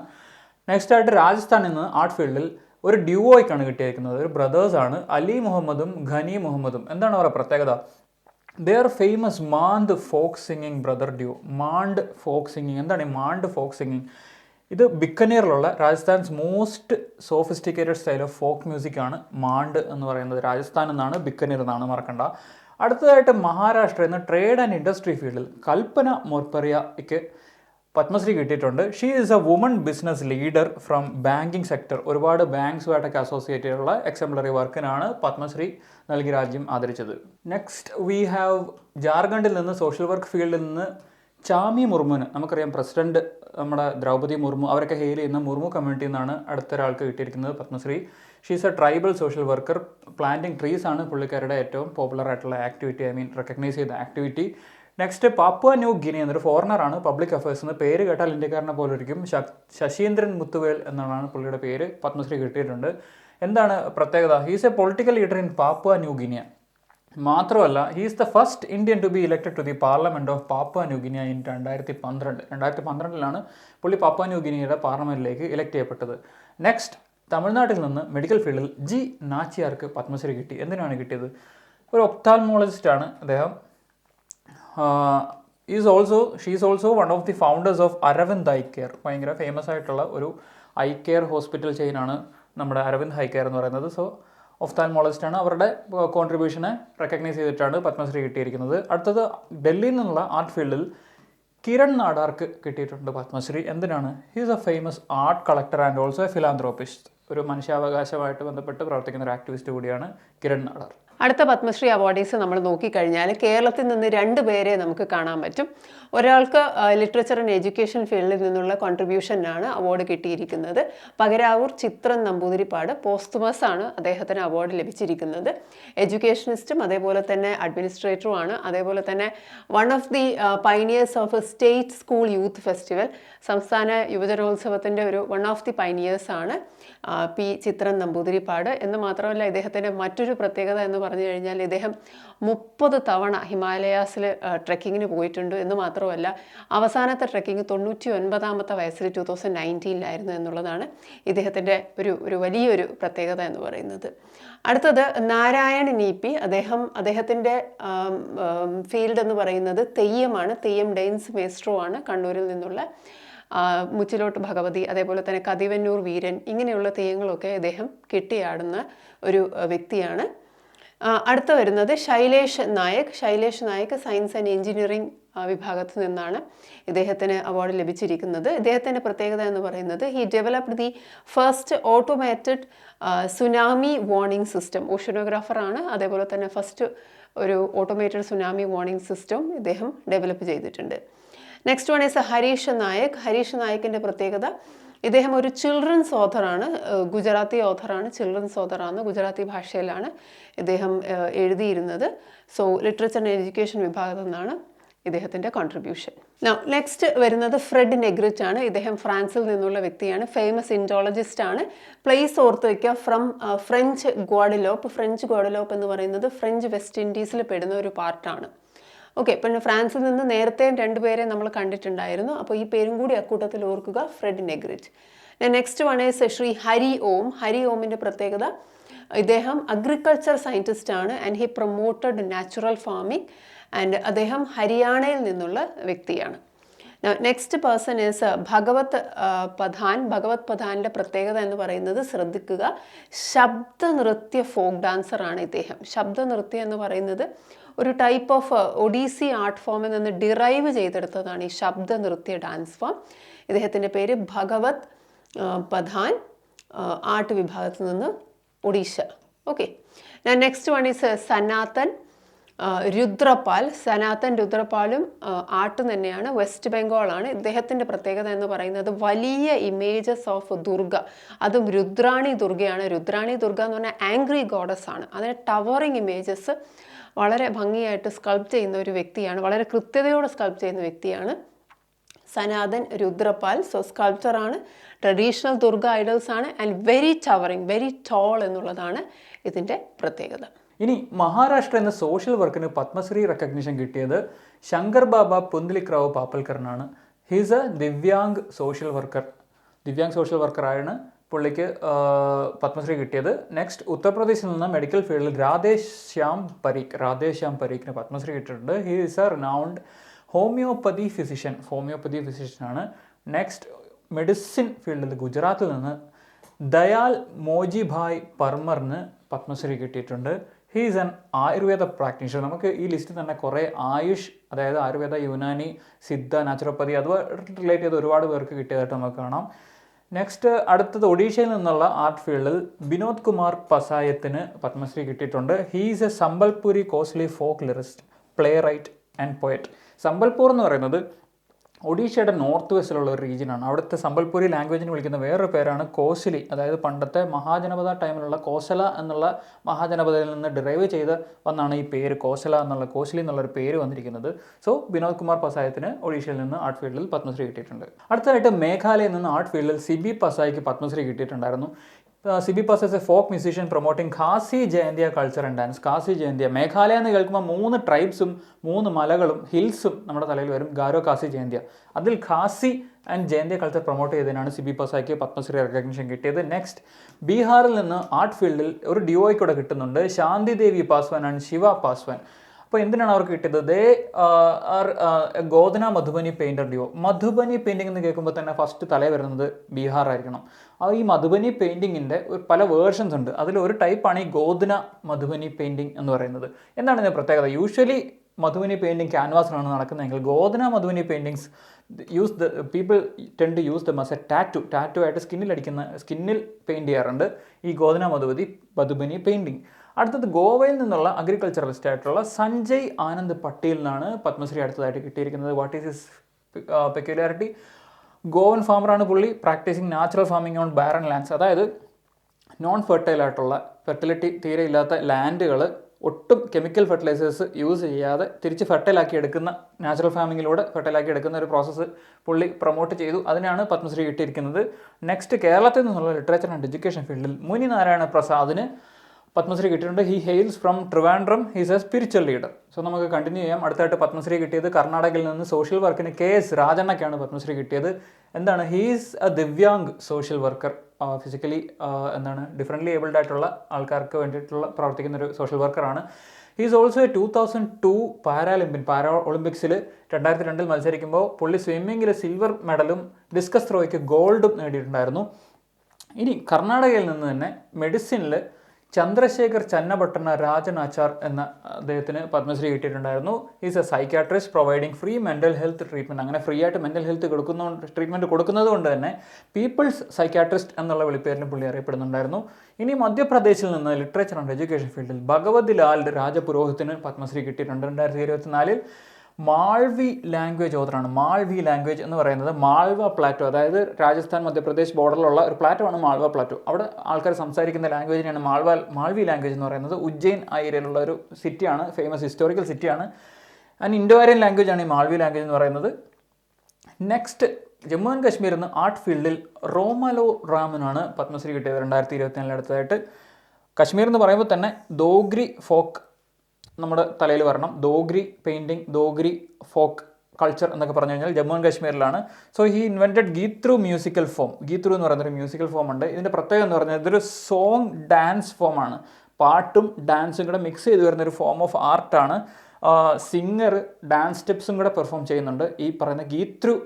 നെക്സ്റ്റ് ആയിട്ട് രാജസ്ഥാനിൽ നിന്ന് ആർട്ട് ഫീൽഡിൽ ഒരു ഡ്യൂവോയ്ക്കാണ് കിട്ടിയിരിക്കുന്നത്. ഒരു ബ്രദേഴ്സാണ്, അലി മുഹമ്മദും ഖനി മുഹമ്മദും. എന്താണ് അവരുടെ പ്രത്യേകത? They are famous Maand folk singing brother duo. Maand folk singing. എന്താണ് ഈ മാണ്ട് ഫോക്ക് സിംഗിങ്? ഇത് ബിക്കനീറിലുള്ള Rajasthan's most sophisticated style of folk music ആണ് മാണ്ട് എന്ന് പറയുന്നത്. രാജസ്ഥാനിൽ നിന്നാണ്, ബിക്കനീർ എന്നാണ്, മറക്കണ്ട. അടുത്തതായിട്ട് മഹാരാഷ്ട്രയിൽ നിന്ന് ട്രേഡ് ആൻഡ് ഇൻഡസ്ട്രി ഫീൽഡിൽ കൽപ്പന മോർപ്പറിയയ്ക്ക് പത്മശ്രീ കിട്ടിയിട്ടുണ്ട്. She is a woman business leader from banking sector. ഒരുപാട് ബാങ്ക്സുമായിട്ടൊക്കെ അസോസിയേറ്റ് ചെയ്തുള്ള എക്സംപ്ലറി വർക്കിനാണ് പത്മശ്രീ നൽകി രാജ്യം ആദരിച്ചത്. നെക്സ്റ്റ് വി ഹാവ് ജാർഖണ്ഡിൽ നിന്ന് സോഷ്യൽ വർക്ക് ഫീൽഡിൽ നിന്ന് ചാമി മുർമുന്, നമുക്കറിയാം പ്രസിഡന്റ് നമ്മുടെ ദ്രൗപദി മുർമു, അവരൊക്കെ ഹെയിൽ ചെയ്യുന്ന മുർമു കമ്മ്യൂണിറ്റിയിൽ നിന്നാണ് അടുത്തൊരാൾക്ക് കിട്ടിയിരിക്കുന്നത് Padma Shri. She's a tribal social worker. Planting trees ആണ് പുള്ളിക്കാരുടെ ഏറ്റവും പോപ്പുലർ ആയിട്ടുള്ള ആക്ടിവിറ്റി, റെക്കഗ്നൈസ് ചെയ്ത activity. Next Papua New Guinea എന്നൊരു ഫോറിനറാണ്. പബ്ലിക് അഫയേഴ്സ് എന്ന് പേര് കേട്ടാൽ ഇന്ത്യക്കാരനെ പോലെ ഇരിക്കും. ശശീന്ദ്രൻ മുത്തുവേൽ എന്നാണ് പുള്ളിയുടെ പേര്. പത്മശ്രീ കിട്ടിയിട്ടുണ്ട്. എന്താണ് പ്രത്യേകത? He's a political leader in Papua New Guinea. മാത്രമല്ല he's the first Indian to be elected to the parliament of Papua New Guinea in 2012. 2012 പുള്ളി പാപ്പുവ ന്യൂ ഗിനിയയുടെ പാർലമെൻറ്റിലേക്ക് ഇലക്ട് ചെയ്യപ്പെട്ടത്. നെക്സ്റ്റ് തമിഴ്നാട്ടിൽ നിന്ന് മെഡിക്കൽ ഫീൽഡിൽ ജി നാച്ചിയാർക്ക് പത്മശ്രീ കിട്ടി. എന്തിനാണ് കിട്ടിയത്? ഒരു ഒപ്താൽമോളജിസ്റ്റ് ആണ് അദ്ദേഹം. She is also one of the founders of Aravind eye care. ഭയങ്കര ഫേമസ് ആയിട്ടുള്ള ഒരു ഐ കെയർ ഹോസ്പിറ്റൽ ചെയിനാണ് നമ്മുടെ അരവിന്ദ് ഐ കെയർ എന്ന് പറയുന്നത്. സോ ഒഫ്താൽമോളജിസ്റ്റ് ആണ്. അവരുടെ കോൺട്രിബ്യൂഷനെ റെക്കഗ്നൈസ് ചെയ്തിട്ടാണ് പത്മശ്രീ കിട്ടിയിരിക്കുന്നത്. അടുത്തത് ഡൽഹിയിൽ നിന്നുള്ള ആർട്ട് ഫീൽഡിൽ കിരൺ നാടാർക്ക് കിട്ടിയിട്ടുണ്ട് പത്മശ്രീ. എന്തിനാണ്? He is a famous art collector and also A philanthropist. ഒരു മനുഷ്യാവകാശമായിട്ട് ബന്ധപ്പെട്ട് പ്രവർത്തിക്കുന്ന ഒരു ആക്ടിവിസ്റ്റ് കൂടിയാണ് കിരൺ നാടാർ. അടുത്ത പത്മശ്രീ അവാർഡീസ് നമ്മൾ നോക്കിക്കഴിഞ്ഞാൽ കേരളത്തിൽ നിന്ന് 2 പേരെ നമുക്ക് കാണാൻ പറ്റും. ഒരാൾക്ക് ലിറ്ററേച്ചർ ആൻഡ് എഡ്യൂക്കേഷൻ ഫീൽഡിൽ നിന്നുള്ള കോൺട്രിബ്യൂഷനാണ് അവാർഡ് കിട്ടിയിരിക്കുന്നത്. പകരാവൂർ ചിത്രൻ നമ്പൂതിരിപ്പാട് പോസ്തുമസ് ആണ് അദ്ദേഹത്തിന് അവാർഡ് ലഭിച്ചിരിക്കുന്നത്. എഡ്യൂക്കേഷനിസ്റ്റും അതേപോലെ തന്നെ അഡ്മിനിസ്ട്രേറ്ററുമാണ്. അതേപോലെ തന്നെ one of the pioneers of a state school youth festival, സംസ്ഥാന യുവജനോത്സവത്തിൻ്റെ ഒരു വൺ ഓഫ് ദി പൈനിയേഴ്സാണ് പി ചിത്രൻ നമ്പൂതിരിപ്പാട്. എന്ന് മാത്രമല്ല ഇദ്ദേഹത്തിൻ്റെ മറ്റൊരു പ്രത്യേകത എന്ന് പറഞ്ഞു കഴിഞ്ഞാൽ ഇദ്ദേഹം 30 തവണ ഹിമാലയാസിൽ ട്രെക്കിങ്ങിന് പോയിട്ടുണ്ട്. എന്ന് മാത്രമല്ല അവസാനത്തെ ട്രെക്കിങ് 99-ാമത്തെ വയസ്സിൽ 2019-ലായിരുന്നു എന്നുള്ളതാണ് ഇദ്ദേഹത്തിൻ്റെ ഒരു വലിയൊരു പ്രത്യേകത എന്ന് പറയുന്നത്. അടുത്തത് നാരായൺ നീപ്പി. അദ്ദേഹത്തിൻ്റെ ഫീൽഡ് എന്ന് പറയുന്നത് തെയ്യമാണ്. തെയ്യം ഡെയിൻസ് മേസ്ട്രോ ആണ്. കണ്ണൂരിൽ നിന്നുള്ള മുച്ചിലോട്ട് ഭഗവതി, അതേപോലെ തന്നെ കതിവന്നൂർ വീരൻ, ഇങ്ങനെയുള്ള തെയ്യങ്ങളൊക്കെ അദ്ദേഹം കെട്ടിയാടുന്ന ഒരു വ്യക്തിയാണ്. അടുത്ത വരുന്നത് Shailesh Nayak. Shailesh Nayak science and engineering വിഭാഗത്തിൽ നിന്നാണ് ഇദ്ദേഹത്തിന് അവാർഡ് ലഭിച്ചിരിക്കുന്നത്. ഇദ്ദേഹത്തിൻ്റെ പ്രത്യേകത എന്ന് പറയുന്നത് he developed the first automated tsunami warning system. ഓഷ്യനോഗ്രാഫറാണ്. അതേപോലെ തന്നെ ഫസ്റ്റ് ഒരു ഓട്ടോമേറ്റഡ് സുനാമി വാർണിംഗ് സിസ്റ്റം ഇദ്ദേഹം ഡെവലപ്പ് ചെയ്തിട്ടുണ്ട്. Next one is Harish Nayak. Harish നായകിൻ്റെ പ്രത്യേകത ഇദ്ദേഹം ഒരു ചിൽഡ്രൻസ് ഓഥറാണ്. ഗുജറാത്തി ഓഥറാണ്. ചിൽഡ്രൻസ് ഓഥറാണ്. ഗുജറാത്തി ഭാഷയിലാണ് ഇദ്ദേഹം എഴുതിയിരുന്നത്. സോ ലിറ്ററേച്ചർ ആൻഡ് എഡ്യൂക്കേഷൻ വിഭാഗത്തിൽ നിന്നാണ് ഇദ്ദേഹത്തിൻ്റെ കോൺട്രിബ്യൂഷൻ. നെക്സ്റ്റ് വരുന്നത് ഫ്രെഡ് നെഗ്രിറ്റ് ആണ്. ഇദ്ദേഹം ഫ്രാൻസിൽ നിന്നുള്ള വ്യക്തിയാണ്. ഫേമസ് ഇൻഡോളജിസ്റ്റ് ആണ്. പ്ലേസ് ഓർത്ത് വയ്ക്കുക, ഫ്രം ഫ്രഞ്ച് ഗ്വാഡലോപ്പ്. ഫ്രഞ്ച് ഗ്വാഡലോപ്പ് എന്ന് പറയുന്നത് ഫ്രഞ്ച് വെസ്റ്റ് ഇൻഡീസിൽ പെടുന്ന ഒരു പാർട്ടാണ്. ഓക്കെ, പിന്നെ ഫ്രാൻസിൽ നിന്ന് നേരത്തെ 2 പേരെ നമ്മൾ കണ്ടിട്ടുണ്ടായിരുന്നു. അപ്പോൾ ഈ പേരും കൂടി അക്കൂട്ടത്തിൽ ഓർക്കുക, Fred Negrit. Next one is Shri Hari Om. Hari ഓമിൻ്റെ പ്രത്യേകത ഇദ്ദേഹം അഗ്രികൾച്ചർ സയൻറ്റിസ്റ്റ് ആണ് and he promoted natural farming and അദ്ദേഹം ഹരിയാനയിൽ നിന്നുള്ള വ്യക്തിയാണ്. Next person is Bhagwat Padhan. Bhagwat പധാൻ്റെ പ്രത്യേകത എന്ന് പറയുന്നത് ശ്രദ്ധിക്കുക, ശബ്ദനൃത്യ ഫോക്ക് ഡാൻസറാണ് ഇദ്ദേഹം. ശബ്ദനൃത്യം എന്ന് പറയുന്നത് ഒരു ടൈപ്പ് ഓഫ് ഒഡീസി ആർട്ട് ഫോമിൽ നിന്ന് ഡിറൈവ് ചെയ്തെടുത്തതാണ് ഈ ശബ്ദനൃത്യ ഡാൻസ് ഫോം. ഇദ്ദേഹത്തിൻ്റെ പേര് ഭഗവത് പധാൻ, ആർട്ട് വിഭാഗത്തിൽ നിന്ന് Odisha. Okay, next one is Sanatan Rudrapal. Sanatan രുദ്രപാലും ആർട്ട് തന്നെയാണ്. വെസ്റ്റ് ബംഗാളാണ്. ഇദ്ദേഹത്തിൻ്റെ പ്രത്യേകത എന്ന് പറയുന്നത് വലിയ ഇമേജസ് ഓഫ് ദുർഗ, അതും രുദ്രാണി ദുർഗയാണ്. രുദ്രാണി ദുർഗ എന്ന് പറഞ്ഞാൽ ആംഗ്രി ഗോഡസ് ആണ്. അതിന് ടവറിങ് ഇമേജസ് വളരെ ഭംഗിയായിട്ട് സ്കൾപ്റ്റ് ചെയ്യുന്ന ഒരു വ്യക്തിയാണ്. വളരെ കൃത്യതയോടെ സ്കൾപ്റ്റ് ചെയ്യുന്ന വ്യക്തിയാണ് സനാതൻ രുദ്രപാൽ. സോ സ്കൾപ്ചറാണ്, ട്രഡീഷണൽ ദുർഗ ഐഡൽസ് ആണ് and very towering, very tall എന്നുള്ളതാണ് ഇതിൻ്റെ പ്രത്യേകത. ഇനി മഹാരാഷ്ട്ര എന്ന സോഷ്യൽ വർക്കിന് പത്മശ്രീ റെക്കഗ്നിഷൻ കിട്ടിയത് ശങ്കർ ബാബ പുന്തിലിക്രാവ് പാപ്പൽക്കറിനാണ്. ഹീസ് എ ദിവ്യാംഗ് സോഷ്യൽ വർക്കറാണ് പുള്ളിക്ക് പത്മശ്രീ കിട്ടിയത്. നെക്സ്റ്റ് ഉത്തർപ്രദേശിൽ നിന്ന് മെഡിക്കൽ ഫീൽഡിൽ രാധേശ്യാം പരീഖിന് പത്മശ്രീ കിട്ടിയിട്ടുണ്ട്. He is a renowned homoeopathy ഫിസിഷ്യനാണ്. നെക്സ്റ്റ് മെഡിസിൻ ഫീൽഡിൽ ഗുജറാത്തിൽ നിന്ന് ദയാൽ മോജിഭായ് പർമറിന് പത്മശ്രീ കിട്ടിയിട്ടുണ്ട്. He is an Ayurveda practitioner. നമുക്ക് ഈ ലിസ്റ്റിൽ തന്നെ കുറേ ആയുഷ്, അതായത് ആയുർവേദ, യുനാനി, സിദ്ധ, നാച്ചുറോപ്പതി അതുമായി റിലേറ്റ് ചെയ്ത് ഒരുപാട് പേർക്ക് കിട്ടിയതായിട്ട് നമുക്ക് കാണാം. നെക്സ്റ്റ് അടുത്തത് ഒഡീഷയിൽ നിന്നുള്ള ആർട്ട് ഫീൽഡിൽ വിനോദ് കുമാർ പസായത്തിന് പത്മശ്രീ കിട്ടിയിട്ടുണ്ട്. He is a Sambalpuri Kosli folk lyricist, playwright and poet. Sambalpur എന്ന് പറയുന്നത് ഒഡീഷയുടെ നോർത്ത് വെസ്റ്റിലുള്ള ഒരു റീജിയനാണ്. അവിടുത്തെ സംബൽപുരി ലാംഗ്വേജിന് വിളിക്കുന്ന വേറൊരു പേരാണ് കോസിലി. അതായത് പണ്ടത്തെ മഹാജനപദ ടൈമിലുള്ള കോസല എന്നുള്ള മഹാജനപദയിൽ നിന്ന് ഡിറൈവ് ചെയ്ത് വന്നാണ് ഈ പേര് കോസലി എന്നുള്ളൊരു പേര് വന്നിരിക്കുന്നത്. സോ വിനോദ് കുമാർ പസായത്തിന് ഒഡീഷയിൽ നിന്ന് ആർട്ട് ഫീൽഡിൽ പത്മശ്രീ കിട്ടിയിട്ടുണ്ട്. അടുത്തതായിട്ട് മേഘാലയയിൽ നിന്ന് ആർട്ട് ഫീൽഡിൽ സിബി പസായിക്ക് പത്മശ്രീ കിട്ടിയിട്ടുണ്ടായിരുന്നു. Sibi Passah is a folk musician promoting Khasi Jaintia culture and dance. Khasi Jaintia, Meghalaya എന്ന് കേൾക്കുമ്പോൾ 3 ട്രൈബ്സും 3 മലകളും ഹിൽസും നമ്മുടെ തലയിൽ വരും. ഗാരോ, ഖാസി, ജയന്തിയ. അതിൽ Khasi and Jaintia culture promote ചെയ്തതിനാണ് സിബി പസായ്ക്ക് പത്മശ്രീ റെക്കഗ്നിഷൻ കിട്ടിയത്. നെക്സ്റ്റ് ബീഹാറിൽ നിന്ന് ആർട്ട് ഫീൽഡിൽ ഒരു ഡിഒയ്ക്കൂടെ കിട്ടുന്നുണ്ട്. ശാന്തി ദേവി പാസ്വാൻ ആൻഡ് ശിവ പാസ്വാൻ. അപ്പോൾ എന്തിനാണ് അവർക്ക് കിട്ടിയത്? They are Godna Madhubani painter duo. Madhubani painting എന്ന് കേൾക്കുമ്പോൾ തന്നെ ഫസ്റ്റ് തലേ വരുന്നത് ബീഹാർ ആയിരിക്കണം. ഈ മധുബനി പെയിൻറ്റിങ്ങിൻ്റെ പല വേർഷൻസ് ഉണ്ട്. അതിലൊരു ടൈപ്പാണ് ഈ ഗോധന മധുബനി പെയിൻറ്റിംഗ് എന്ന് പറയുന്നത്. എന്താണ് ഇതിൻ്റെ പ്രത്യേകത? യൂഷ്വലി മധുബനി പെയിൻറ്റിങ് ക്യാൻവാസിലാണ് നടക്കുന്നതെങ്കിൽ Godna Madhubani paintings people tend to use them as a tattoo ആയിട്ട് സ്കിന്നിൽ പെയിൻറ്റ് ചെയ്യാറുണ്ട് ഈ ഗോധന മധുബനി പെയിൻറ്റിങ്. അടുത്തത് ഗോവയിൽ നിന്നുള്ള അഗ്രികൾച്ചറലിസ്റ്റ് ആയിട്ടുള്ള സഞ്ജയ് ആനന്ദ് പട്ടേലിനാണ് പത്മശ്രീ അടുത്തതായിട്ട് കിട്ടിയിരിക്കുന്നത്. What is his peculiarity? Goan ഫാമറാണ് പുള്ളി. Practising natural farming on barren lands, അതായത് നോൺ ഫെർട്ടൈൽ ആയിട്ടുള്ള, ഫെർട്ടിലിറ്റി തീരെ ഇല്ലാത്ത ലാൻഡുകൾ ഒട്ടും കെമിക്കൽ ഫെർട്ടിലൈസേഴ്സ് യൂസ് ചെയ്യാതെ തിരിച്ച് ഫെർട്ടൈലാക്കി എടുക്കുന്ന, നാച്ചുറൽ ഫാമിങ്ങിലൂടെ ഫെർട്ടൈലാക്കി എടുക്കുന്ന ഒരു പ്രോസസ്സ് പുള്ളി പ്രൊമോട്ട് ചെയ്തു. അതിനാണ് പത്മശ്രീ കിട്ടിയിരിക്കുന്നത്. നെക്സ്റ്റ്, കേരളത്തിൽ നിന്നുള്ള ലിറ്ററേച്ചർ ആൻഡ് എഡ്യൂക്കേഷൻ ഫീൽഡിൽ മുനി നാരായണ പ്രസാദിന് പത്മശ്രീ കിട്ടിയിട്ടുണ്ട്. He hails from Trivandrum. He's A spiritual leader. So നമുക്ക് കണ്ടിന്യൂ ചെയ്യാം. അടുത്തായിട്ട് പത്മശ്രീ കിട്ടിയത് കർണാടകയിൽ നിന്ന് സോഷ്യൽ വർക്കിന് KS രാജണ്ണയ്ക്കാണ് പത്മശ്രീ കിട്ടിയത്. എന്താണ്? He's A divyang social worker. Physically differently abled ആയിട്ടുള്ള ആൾക്കാർക്ക് വേണ്ടിയിട്ടുള്ള പ്രവർത്തിക്കുന്ന ഒരു സോഷ്യൽ വർക്കറാണ്. ഹീസ് ഓൾസോ 2002 പാരാ ഒളിമ്പിക്സിൽ 2002 മത്സരിക്കുമ്പോൾ പുള്ളി സ്വിമ്മിങ്ങിൽ സിൽവർ മെഡലും ഡിസ്കസ് ത്രോയ്ക്ക് ഗോൾഡും നേടിയിട്ടുണ്ടായിരുന്നു. ഇനി കർണാടകയിൽ നിന്ന് തന്നെ മെഡിസിനിൽ ചന്ദ്രശേഖർ ചന്നപട്ടണ രാജനാച്ചാർ എന്ന അദ്ദേഹത്തിന് പത്മശ്രീ കിട്ടിയിട്ടുണ്ടായിരുന്നു. Is A psychiatrist providing free mental health treatment. അങ്ങനെ ഫ്രീ ആയിട്ട് മെൻ്റൽ ഹെൽത്ത് ട്രീറ്റ്മെൻറ്റ് കൊടുക്കുന്നത് കൊണ്ട് തന്നെ പീപ്പിൾസ് സൈക്യാട്രിസ്റ്റ് എന്നുള്ള വിളിപ്പേരിലും പുള്ളി അറിയപ്പെടുന്നുണ്ടായിരുന്നു. ഇനി മധ്യപ്രദേശിൽ നിന്ന് ലിറ്ററേച്ചർ ആൻഡ് എഡ്യൂക്കേഷൻ ഫീൽഡിൽ ഭഗവതി ലാൽ രാജപുരോഹിത്തിന് പത്മശ്രീ കിട്ടിയിട്ടുണ്ട്. 2024 മാൾവി ലാംഗ്വേജ് ഓതറാണ്. മാൾവി ലാംഗ്വേജ് എന്ന് പറയുന്നത് മാൾവ പ്ലാറ്റോ, അതായത് രാജസ്ഥാൻ മധ്യപ്രദേശ് ബോർഡറിലുള്ള ഒരു പ്ലാറ്റോ ആണ് മാൾവ പ്ലാറ്റോ. അവിടെ ആൾക്കാർ സംസാരിക്കുന്ന ലാംഗ്വേജിനെയാണ് മാൾവി ലാംഗ്വേജ് എന്ന് പറയുന്നത്. ഉജ്ജയിൻ ആ ഏരിയയിലുള്ള ഒരു സിറ്റിയാണ്, ഫേമസ് ഹിസ്റ്റോറിക്കൽ സിറ്റിയാണ്. ആൻഡ് ഇൻഡോ ആര്യൻ ലാംഗ്വേജ് ആണ് ഈ മാൾവി ലാംഗ്വേജ് എന്ന് പറയുന്നത്. നെക്സ്റ്റ്, ജമ്മു ആൻഡ് കാശ്മീരിൽ നിന്ന് ആർട്ട് ഫീൽഡിൽ റോമലോ റാമിനാണ് പത്മശ്രീ കിട്ടിയത് 2024 അടുത്തതായിട്ട്. കശ്മീർ എന്ന് പറയുമ്പോൾ തന്നെ ദോഗ്രി ഫോക്ക് നമ്മുടെ തലയിൽ വരണം. Dogri painting, Dogri folk culture എന്നൊക്കെ പറഞ്ഞു കഴിഞ്ഞാൽ ജമ്മു ആൻഡ് കാശ്മീരിലാണ്. So he invented Geetru musical form. Geetru എന്ന് പറയുന്നൊരു മ്യൂസിക്കൽ ഫോം ഉണ്ട്. ഇതിൻ്റെ പ്രത്യേകത എന്ന് പറഞ്ഞാൽ ഇതൊരു സോങ് ഡാൻസ് ഫോമാണ്. പാട്ടും ഡാൻസും കൂടെ മിക്സ് ചെയ്ത് വരുന്നൊരു ഫോം ഓഫ് ആർട്ടാണ്. സിംഗർ ഡാൻസ് സ്റ്റെപ്സും കൂടെ പെർഫോം ചെയ്യുന്നുണ്ട് ഈ പറയുന്ന ഗീത്രു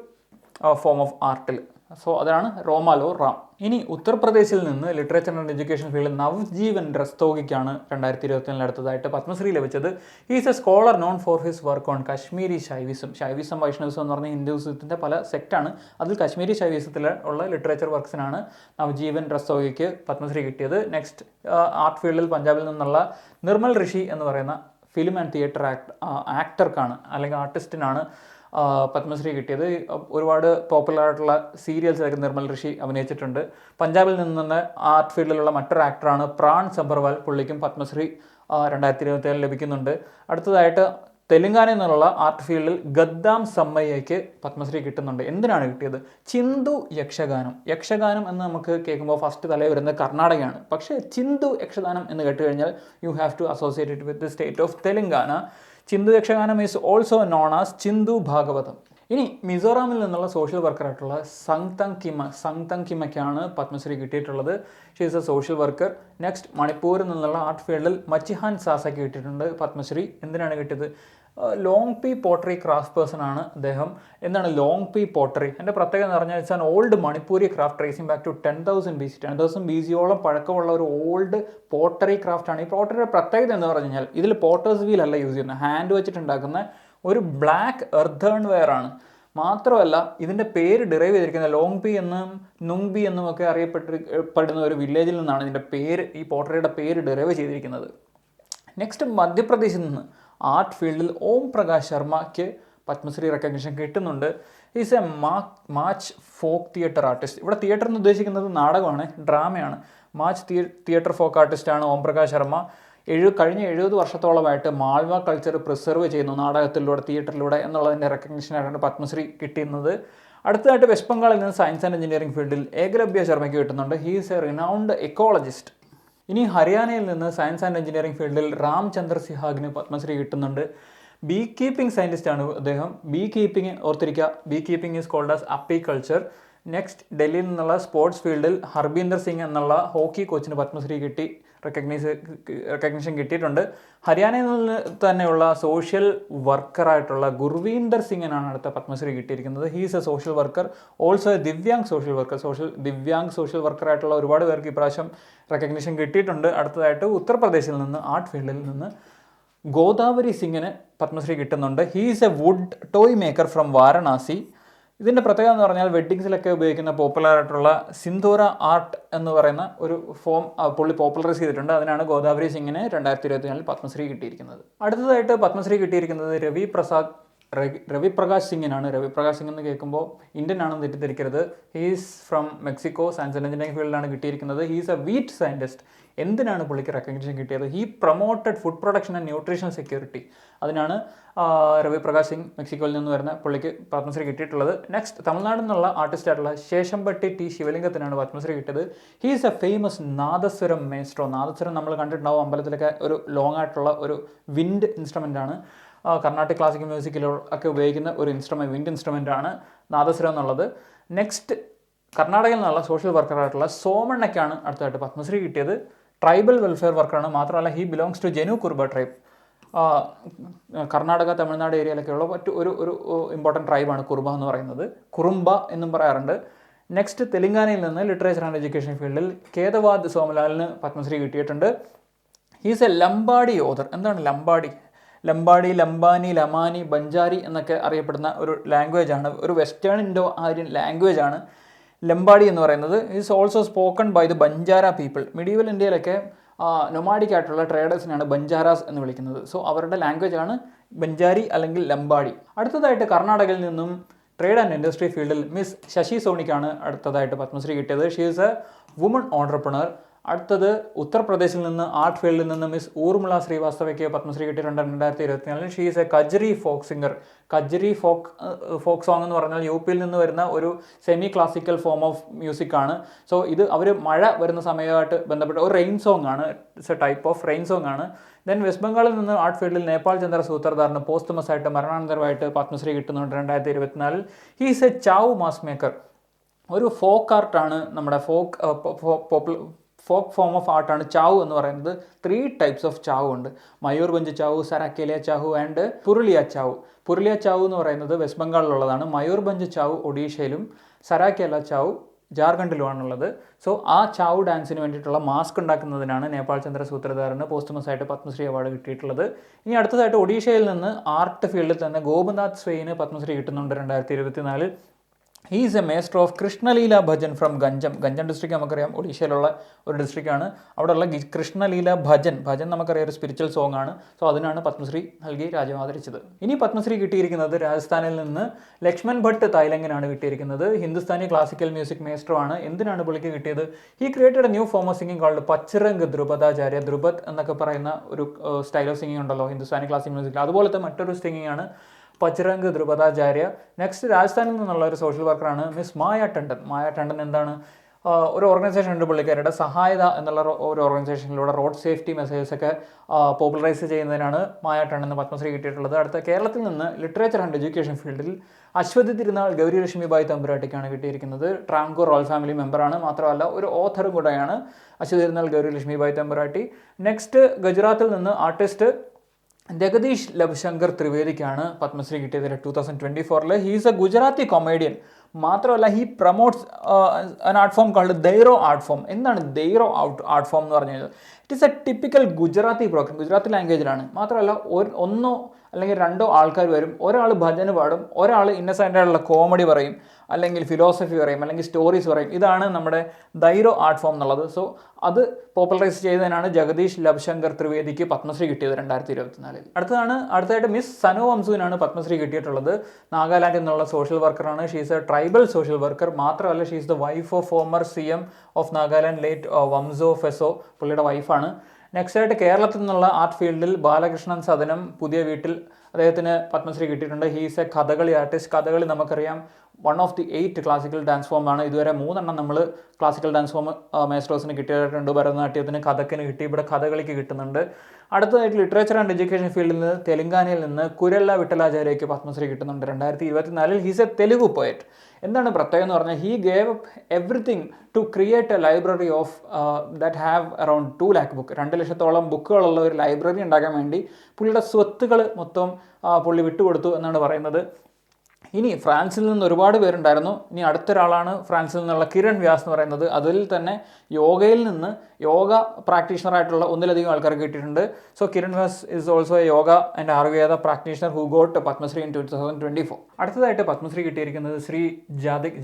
ഫോം ഓഫ് ആർട്ടിൽ. സോ അതാണ് റോമാലോ റാം. ഇനി ഉത്തർപ്രദേശിൽ നിന്ന് ലിറ്ററേച്ചർ ആൻഡ് എഡ്യൂക്കേഷൻ ഫീൽഡിൽ നവ്ജീവൻ രസ്തോഗിക്കാണ് 2024 അടുത്തതായിട്ട് പത്മശ്രീ ലഭിച്ചത്. Is A scholar known for his work on Kashmiri Shaivism. Vaishnavism എന്ന് പറഞ്ഞ ഹിന്ദുവിസത്തിൻ്റെ പല സെക്റ്റാണ്. അതിൽ കശ്മീരി ശൈവിസത്തിൽ ഉള്ള ലിറ്ററേച്ചർ വർക്ക്സിനാണ് നവ്ജീവൻ രസ്തോഗിക്ക് പത്മശ്രീ കിട്ടിയത്. നെക്സ്റ്റ്, ആർട്ട് ഫീൽഡിൽ പഞ്ചാബിൽ നിന്നുള്ള നിർമ്മൽ ഋഷി എന്ന് പറയുന്ന ഫിലിം ആൻഡ് തിയേറ്റർ ആക്ടർക്കാണ് അല്ലെങ്കിൽ ആർട്ടിസ്റ്റിനാണ് പത്മശ്രീ കിട്ടിയത്. ഒരുപാട് പോപ്പുലറായിട്ടുള്ള സീരിയൽസിലൊക്കെ നിർമ്മൽ ഋഷി അഭിനയിച്ചിട്ടുണ്ട്. പഞ്ചാബിൽ നിന്ന് ആർട്ട് ഫീൽഡിലുള്ള മറ്റൊരു ആക്ടറാണ് പ്രാൺ സബർവാൽ. പുള്ളിക്കും പത്മശ്രീ 2027 ലഭിക്കുന്നുണ്ട്. അടുത്തതായിട്ട് തെലുങ്കാനയിൽ നിന്നുള്ള ആർട്ട് ഫീൽഡിൽ ഗദ്ദാം സമ്മയ്യയ്ക്ക് പത്മശ്രീ കിട്ടുന്നുണ്ട്. എന്തിനാണ് കിട്ടിയത്? ചിന്തു യക്ഷഗാനം എന്ന് നമുക്ക് കേൾക്കുമ്പോൾ ഫസ്റ്റ് തലയിൽ വരുന്നത് കർണാടകയാണ്. പക്ഷേ ചിന്തു യക്ഷഗാനം എന്ന് കേട്ട് കഴിഞ്ഞാൽ you have to associate it with the state of Telangana. Chindu Yakshaganam is also known as Chindu Bhagavatam. ഇനി മിസോറാമിൽ നിന്നുള്ള സോഷ്യൽ വർക്കറായിട്ടുള്ള സംഗ്തങ് കിമയ്ക്കാണ് പത്മശ്രീ കിട്ടിയിട്ടുള്ളത്. She is a social worker. Next, മണിപ്പൂരിൽ നിന്നുള്ള ആർട്ട് ഫീൽഡിൽ മച്ചിഹാൻ സാസയ്ക്ക് കിട്ടിയിട്ടുണ്ട് പത്മശ്രീ. എന്തിനാണ് കിട്ടിയത്? Long P pottery craft person ആണ് അദ്ദേഹം. എന്താണ് ലോങ് പി പോട്ടറി? എൻ്റെ പ്രത്യേകത എന്ന് പറഞ്ഞാൽ it's an old Manipuri craft tracing back to 10,000 BC. 10,000 BC-യോളം പഴക്കമുള്ള ഒരു ഓൾഡ് പോട്ടറി ക്രാഫ്റ്റ് ആണ്. ഈ പോട്ടറിയുടെ പ്രത്യേകത എന്ന് പറഞ്ഞു കഴിഞ്ഞാൽ ഇതിൽ പോട്ടേഴ്സ് വീൽ അല്ല യൂസ് ചെയ്യുന്നത്, ഹാൻഡ് വെച്ചിട്ടുണ്ടാക്കുന്ന ഒരു ബ്ലാക്ക് എർത്തേൺ വെയർ ആണ്. മാത്രമല്ല ഇതിൻ്റെ പേര് ഡിറൈവ് ചെയ്തിരിക്കുന്നത് ലോങ് പി എന്നും നുങ്ബി എന്നും ഒക്കെ അറിയപ്പെടുന്ന ഒരു വില്ലേജിൽ നിന്നാണ് ഇതിൻ്റെ പേര്, ഈ പോട്ടറിയുടെ പേര് ഡിറൈവ് ചെയ്തിരിക്കുന്നത്. നെക്സ്റ്റ്, മധ്യപ്രദേശിൽ നിന്ന് ആർട്ട് ഫീൽഡിൽ ഓം പ്രകാശ് ശർമ്മയ്ക്ക് പത്മശ്രീ റെക്കഗ്നിഷൻ കിട്ടുന്നുണ്ട്. Is A match folk theatre artist. ഇവിടെ തിയേറ്റർ എന്ന് ഉദ്ദേശിക്കുന്നത് നാടകമാണ്, ഡ്രാമയാണ്. മാച്ച് തിയേറ്റർ ഫോക്ക് ആർട്ടിസ്റ്റാണ് ഓം പ്രകാശ് ശർമ്മ. കഴിഞ്ഞ 70 വർഷത്തോളമായിട്ട് മാൾവ കൾച്ചർ പ്രിസർവ് ചെയ്യുന്നു നാടകത്തിലൂടെ, തിയേറ്ററിലൂടെ എന്നുള്ളതിൻ്റെ റെക്കഗ്നിഷനായിട്ടാണ് പത്മശ്രീ കിട്ടുന്നത്. അടുത്തതായിട്ട് വെസ്റ്റ് ബംഗാളിൽ നിന്ന് സയൻസ് ആൻഡ് എഞ്ചിനീയറിംഗ് ഫീൽഡിൽ ഏകലവ്യ ശർമ്മയ്ക്ക് കിട്ടുന്നുണ്ട്. He is a renowned ecologist. ഇനി ഹരിയാനയിൽ നിന്ന് സയൻസ് ആൻഡ് എഞ്ചിനീയറിംഗ് ഫീൽഡിൽ രാംചന്ദ്ര സിഹാഗിന് പത്മശ്രീ കിട്ടുന്നുണ്ട്. ബീ കീപ്പിംഗ് സയൻറ്റിസ്റ്റ് ആണ് അദ്ദേഹം. ബീ കീപ്പിംഗ് ഓർത്തിരിക്കുക, bee keeping is called as apiculture. Next, ഡൽഹിയിൽ നിന്നുള്ള സ്പോർട്സ് ഫീൽഡിൽ ഹർബീന്ദർ സിംഗ് എന്നുള്ള ഹോക്കി കോച്ചിന് പത്മശ്രീ കിട്ടി. റെക്കഗ്നീഷൻ കിട്ടിയിട്ടുണ്ട്. ഹരിയാനയിൽ നിന്ന് തന്നെയുള്ള സോഷ്യൽ വർക്കറായിട്ടുള്ള ഗുർവീന്ദർ സിംഗിനാണ് അടുത്ത പത്മശ്രീ കിട്ടിയിരിക്കുന്നത്. He's a social worker, also a divyang social worker. Divyang social വർക്കറായിട്ടുള്ള ഒരുപാട് പേർക്ക് ഇപ്രാവശ്യം റെക്കഗ്നീഷൻ കിട്ടിയിട്ടുണ്ട്. അടുത്തതായിട്ട് ഉത്തർപ്രദേശിൽ നിന്ന് ആർട്ട് ഫീൽഡിൽ നിന്ന് ഗോദാവരി സിംഗിന് പത്മശ്രീ കിട്ടുന്നുണ്ട്. He's a wood toy maker from Varanasi. ഇതിൻ്റെ പ്രത്യേകത എന്ന് പറഞ്ഞാൽ വെഡ്ഡിങ്സിലൊക്കെ ഉപയോഗിക്കുന്ന പോപ്പുലറായിട്ടുള്ള സിന്ദൂര ആർട്ട് എന്ന് പറയുന്ന ഒരു ഫോം പുള്ളി പോപ്പുലറൈസ് ചെയ്തിട്ടുണ്ട്. അതിനാണ് ഗോദാവരി സിംഗിന് 2024 പത്മശ്രീ കിട്ടിയിരിക്കുന്നത്. അടുത്തതായിട്ട് പത്മശ്രീ കിട്ടിയിരിക്കുന്നത് രവിപ്രകാശ് സിംഗിനാണ്. രവിപ്രകാശ് സിംഗ് എന്ന് കേൾക്കുമ്പോൾ ഇന്ത്യൻ ആണെന്ന് തെറ്റിദ്ധരിക്കരുത്. He's from Mexico. Science and engineering ഫീൽഡിലാണ് കിട്ടിയിരിക്കുന്നത്. He's a wheat scientist. എന്തിനാണ് പുള്ളിക്ക് റെക്കഗ്നിഷൻ കിട്ടിയത്? He promoted food production and nutrition security. അതിനാണ് രവിപ്രകാശ് സിംഗ് മെക്സിക്കോയിൽ നിന്ന് വരുന്ന പുള്ളിക്ക് പത്മശ്രീ കിട്ടിയിട്ടുള്ളത്. നെക്സ്റ്റ് തമിഴ്നാട്ടിൽ നിന്നുള്ള ആർട്ടിസ്റ്റായിട്ടുള്ള ശേഷംപട്ടി ടി ശിവലിംഗത്തിനാണ് പത്മശ്രീ കിട്ടിയത്. He's A famous nadaswaram maestro. Nadaswaram നമ്മൾ കണ്ടിട്ടുണ്ടാവും അമ്പലത്തിലൊക്കെ, ഒരു ലോങ് ആയിട്ടുള്ള ഒരു വിൻഡ് ഇൻസ്ട്രുമെൻ്റ് ആണ്. കർണാട്ടിക് ക്ലാസിക്കൽ മ്യൂസിക്കിലൊക്കെ ഉപയോഗിക്കുന്ന ഒരു വിൻഡ് ഇൻസ്ട്രുമെൻ്റ് ആണ് നാദസ്വരം എന്നുള്ളത്. നെക്സ്റ്റ് കർണാടകയിൽ നിന്നുള്ള സോഷ്യൽ വർക്കറായിട്ടുള്ള സോമണ്ണയ്ക്കാണ് അടുത്തായിട്ട് പത്മശ്രീ കിട്ടിയത്. ട്രൈബൽ വെൽഫെയർ വർക്കറാണ്. മാത്രമല്ല he belongs to Jenu Kuruba tribe. Karnataka Tamil Nadu ഏരിയയിലൊക്കെയുള്ള ഒരു ഇമ്പോർട്ടൻറ്റ് ട്രൈബാണ് കുർബ എന്ന് പറയുന്നത്. കുറുംബ എന്നും പറയാറുണ്ട്. നെക്സ്റ്റ് തെലങ്കാനയിൽ നിന്ന് ലിറ്ററേച്ചർ ആൻഡ് എഡ്യൂക്കേഷൻ ഫീൽഡിൽ കേതവാദ് സോമലാലിന് പത്മശ്രീ കിട്ടിയിട്ടുണ്ട്. He's a Lambadi author. എന്താണ് ലംബാഡി? ലംബാഡി, ലംബാനി, ലമാനി, ബഞ്ചാരി എന്നൊക്കെ അറിയപ്പെടുന്ന ഒരു ലാംഗ്വേജ് ആണ്. ഒരു വെസ്റ്റേൺ ഇൻഡോ ആര്യൻ ലാംഗ്വേജ് ആണ് ലംബാഡി എന്ന് പറയുന്നത്. Is also spoken by the Banjara people. Medieval ഇന്ത്യയിലൊക്കെ നൊമാഡിക് ആയിട്ടുള്ള ട്രേഡേഴ്സിനാണ് ബഞ്ചാരാസ് എന്ന് വിളിക്കുന്നത്. സോ അവരുടെ ലാംഗ്വേജ് ആണ് ബഞ്ചാരി അല്ലെങ്കിൽ ലംബാഡി. അടുത്തതായിട്ട് കർണാടകയിൽ നിന്നും ട്രേഡ് ആൻഡ് ഇൻഡസ്ട്രി ഫീൽഡിൽ മിസ് ശശി സോണിക്കാണ് അടുത്തതായിട്ട് പത്മശ്രീ കിട്ടിയത്. She is a woman entrepreneur. അടുത്തത് ഉത്തർപ്രദേശിൽ നിന്ന് ആർട്ട് ഫീൽഡിൽ നിന്ന് മിസ് ഊർമിള ശ്രീവാസ്തവയ്ക്ക് പത്മശ്രീ കിട്ടിയിട്ടുണ്ട് 2024. She is a Kajri folk singer. Kajri folk song എന്ന് പറഞ്ഞാൽ യു പിയിൽ നിന്ന് വരുന്ന ഒരു semi classical form of music ആണ്. സോ ഇത് അവർ മഴ വരുന്ന സമയമായിട്ട് ബന്ധപ്പെട്ട ഒരു റെയിൻ സോങ് ആണ്. It's a type of rain song ആണ്. ദെൻ വെസ്റ്റ് ബംഗാളിൽ നിന്ന് ആർട്ട് ഫീൽഡിൽ നേപ്പാൾ ചന്ദ്ര സൂത്രധാറിന് പോസ്റ്റമസ് ആയിട്ട് മരണാനന്തരമായിട്ട് പത്മശ്രീ കിട്ടുന്നുണ്ട് 2024. He is a Chhau mask maker. ഒരു ഫോക്ക് ആർട്ടാണ്, നമ്മുടെ ഫോക്ക് ഫോം ഓഫ് ആർട്ടാണ് ചാവ് എന്ന് പറയുന്നത്. 3 ടൈപ്സ് ഓഫ് ചാവ് ഉണ്ട്. മയൂർഭഞ്ച് ചാവ്, സരാക്കേലിയ ചാവ് ആൻഡ് പുരുലിയ ചാവ്. പുരുലിയ ചാവ് എന്ന് പറയുന്നത് വെസ്റ്റ് ബംഗാളിലുള്ളതാണ്. മയൂർഭഞ്ച് ചാവ് ഒഡീഷയിലും സരാക്കേല ചാവ് ജാർഖണ്ഡിലുമാണുള്ളത്. സോ ആ ചാവ് ഡാൻസിന് വേണ്ടിയിട്ടുള്ള മാസ്ക് ഉണ്ടാക്കുന്നതിനാണ് നേപ്പാൾ ചന്ദ്ര സൂത്രധാറിന് പോസ്റ്റമസ് ആയിട്ട് പത്മശ്രീ അവാർഡ് കിട്ടിയിട്ടുള്ളത്. ഇനി അടുത്തതായിട്ട് ഒഡീഷയിൽ നിന്ന് ആർട്ട് ഫീൽഡിൽ തന്നെ ഗോപിനാഥ് സ്വെയിന് പത്മശ്രീ കിട്ടുന്നുണ്ട് 2024. He is A Maister of Krishnaleela bhajan from Ganjam. Ganjam district നമുക്കറിയാം, ഒഡീഷയിലുള്ള ഒരു ഡിസ്ട്രിക്റ്റാണ്. അവിടെയുള്ള കൃഷ്ണലീല ഭജൻ നമുക്കറിയാം ഒരു സ്പിരിച്വൽ സോങ് ആണ്. സോ അതിനാണ് പത്മശ്രീ നൽകി രാജ്യം ആദരിച്ചത്. ഇനി പത്മശ്രീ കിട്ടിയിരിക്കുന്നത് രാജസ്ഥാനിൽ നിന്ന് ലക്ഷ്മൺ ഭട്ട് തൈലങ്ങിനാണ് കിട്ടിയിരിക്കുന്നത്. ഹിന്ദുസ്ഥാനി ക്ലാസിക്കൽ മ്യൂസിക് മേസ്റ്ററാണ്. എന്തിനാണ് പുള്ളിക്ക് കിട്ടിയത്? He created a new form of singing called Pacharang Dhrupadacharya. Dhrupad എന്നൊക്കെ പറയുന്ന ഒരു സ്റ്റൈൽ ഓഫ് സിംഗിങ് ഉണ്ടല്ലോ ഹിന്ദുസ്ഥാനി ക്ലാസിക്കൽ മ്യൂസിക്കിൽ, അതുപോലത്തെ മറ്റൊരു സിംഗിങ് ആണ് പച്ചരംഗ് ധ്രുപദാചാര്യ. നെക്സ്റ്റ് രാജസ്ഥാനിൽ നിന്നുള്ള ഒരു സോഷ്യൽ വർക്കറാണ് മിസ് മായ ടണ്ടൻ. മായ ടണ്ടൻ എന്താണ്? ഒരു ഓർഗനൈസേഷൻ ഉണ്ട് പുള്ളിക്കാരുടെ, സഹായത എന്നുള്ള ഒരു ഓർഗനൈസേഷനിലൂടെ റോഡ് സേഫ്റ്റി മെസ്സേജസ് ഒക്കെ പോപ്പുലറൈസ് ചെയ്യുന്നതിനാണ് മായ ടണ്ടന് പത്മശ്രീ കിട്ടിയിട്ടുള്ളത്. അടുത്ത കേരളത്തിൽ നിന്ന് ലിറ്ററേച്ചർ ആൻഡ് എഡ്യൂക്കേഷൻ ഫീൽഡിൽ അശ്വതി തിരുനാൾ ഗൗരി ലക്ഷ്മിബായി തമ്പുരാട്ടിക്കാണ് കിട്ടിയിരിക്കുന്നത്. ട്രാങ്കോ റോയൽ ഫാമിലി മെമ്പറാണ്. മാത്രമല്ല ഒരു ഓഥറും കൂടെയാണ് അശ്വതി തിരുനാൾ ഗൗരി ലക്ഷ്മിബായി തമ്പുരാട്ടി. നെക്സ്റ്റ് ഗുജറാത്തിൽ നിന്ന് ആർട്ടിസ്റ്റ് ജഗദീഷ് ലവ്ശങ്കർ ത്രിവേദിക്കാണ് പത്മശ്രീ കിട്ടിയത് 2024. He's a Gujarati comedian. മാത്രമല്ല he promotes an art form called Dayro art form. എന്താണ് ദൈറോ ആർട്ട് ഫോം എന്ന് പറഞ്ഞു കഴിഞ്ഞാൽ it is a typical Gujarati programme. Gujarati ലാംഗ്വേജിലാണ്. മാത്രമല്ല ഒന്നോ അല്ലെങ്കിൽ 2 ആൾക്കാർ വരും. ഒരാൾ ഭജന പാടും, ഒരാൾ ഇന്നസെൻ്റ് ആയിട്ടുള്ള കോമഡി പറയും, അല്ലെങ്കിൽ ഫിലോസഫി പറയും, അല്ലെങ്കിൽ സ്റ്റോറീസ് പറയും. ഇതാണ് നമ്മുടെ ദൈറോ ആർട്ട് ഫോം എന്നുള്ളത്. സോ അത് പോപ്പുലറൈസ് ചെയ്തതിനാണ് ജഗദീഷ് ലവ്ശങ്കർ ത്രിവേദിക്ക് പത്മശ്രീ കിട്ടിയത് 2024. അടുത്തതായിട്ട് മിസ് സനു വംസുവിനാണ് പത്മശ്രീ കിട്ടിയിട്ടുള്ളത്. നാഗാലാൻഡിൽ നിന്നുള്ള സോഷ്യൽ വർക്കറാണ്. She's a tribal social worker. മാത്രമല്ല she's the wife of former CM of Nagaland late Vamuzo Phesao. പുള്ളിയുടെ വൈഫാണ്. നെക്സ്റ്റ് ആയിട്ട് കേരളത്തിൽ നിന്നുള്ള ആർട്ട് ഫീൽഡിൽ ബാലകൃഷ്ണൻ സദനം പുതിയ വീട്ടിൽ അദ്ദേഹത്തിന് പത്മശ്രീ കിട്ടിയിട്ടുണ്ട്. He's a Kathakali artist. Kathakali നമുക്കറിയാം one of the 8 classical dance ഫോമാണ്. ഇതുവരെ 3 നമ്മൾ ക്ലാസിക്കൽ ഡാൻസ് ഫോം മാസ്റ്റേഴ്സിന് കിട്ടിയിട്ടുണ്ട്. ഭരതനാട്യത്തിന്, കഥക്കിന് കിട്ടി, ഇവിടെ കഥകളിക്ക് കിട്ടുന്നുണ്ട്. അടുത്തതായിട്ട് ലിറ്ററേച്ചർ ആൻഡ് എഡ്യൂക്കേഷൻ ഫീൽഡിൽ നിന്ന് തെലങ്കാനയിൽ നിന്ന് കുരല്ല വിട്ടലാചാര്യയ്ക്ക് പത്മശ്രീ കിട്ടുന്നുണ്ട് 2024. He's a Telugu poet. എന്താണ് പ്രത്യേകം എന്ന് പറഞ്ഞാൽ he gave up everything to create a library of that have around 2 lakh book, 2 ലക്ഷത്തോളം ബുക്കുകളുള്ള ഒരു ലൈബ്രറി ഉണ്ടാക്കാൻ വേണ്ടി പുള്ളിയുടെ സ്വത്തുകൾ മൊത്തം പുള്ളി വിട്ടുകൊടുത്തു എന്നാണ് പറയുന്നത്. ഇനി ഫ്രാൻസിൽ നിന്ന് ഒരുപാട് പേരുണ്ടായിരുന്നു. ഇനി അടുത്തൊരാളാണ് ഫ്രാൻസിൽ നിന്നുള്ള കിരൺ വ്യാസ് എന്ന് പറയുന്നത്. അതിൽ തന്നെ യോഗയിൽ നിന്ന് യോഗ പ്രാക്ടീഷണറായിട്ടുള്ള ഒന്നിലധികം ആൾക്കാർ കിട്ടിയിട്ടുണ്ട്. So Kiran Vyas is also a yoga and Ayurveda practitioner who got Padmashri in 2024. അടുത്തതായിട്ട് പത്മശ്രീ കിട്ടിയിരിക്കുന്നത് ശ്രീ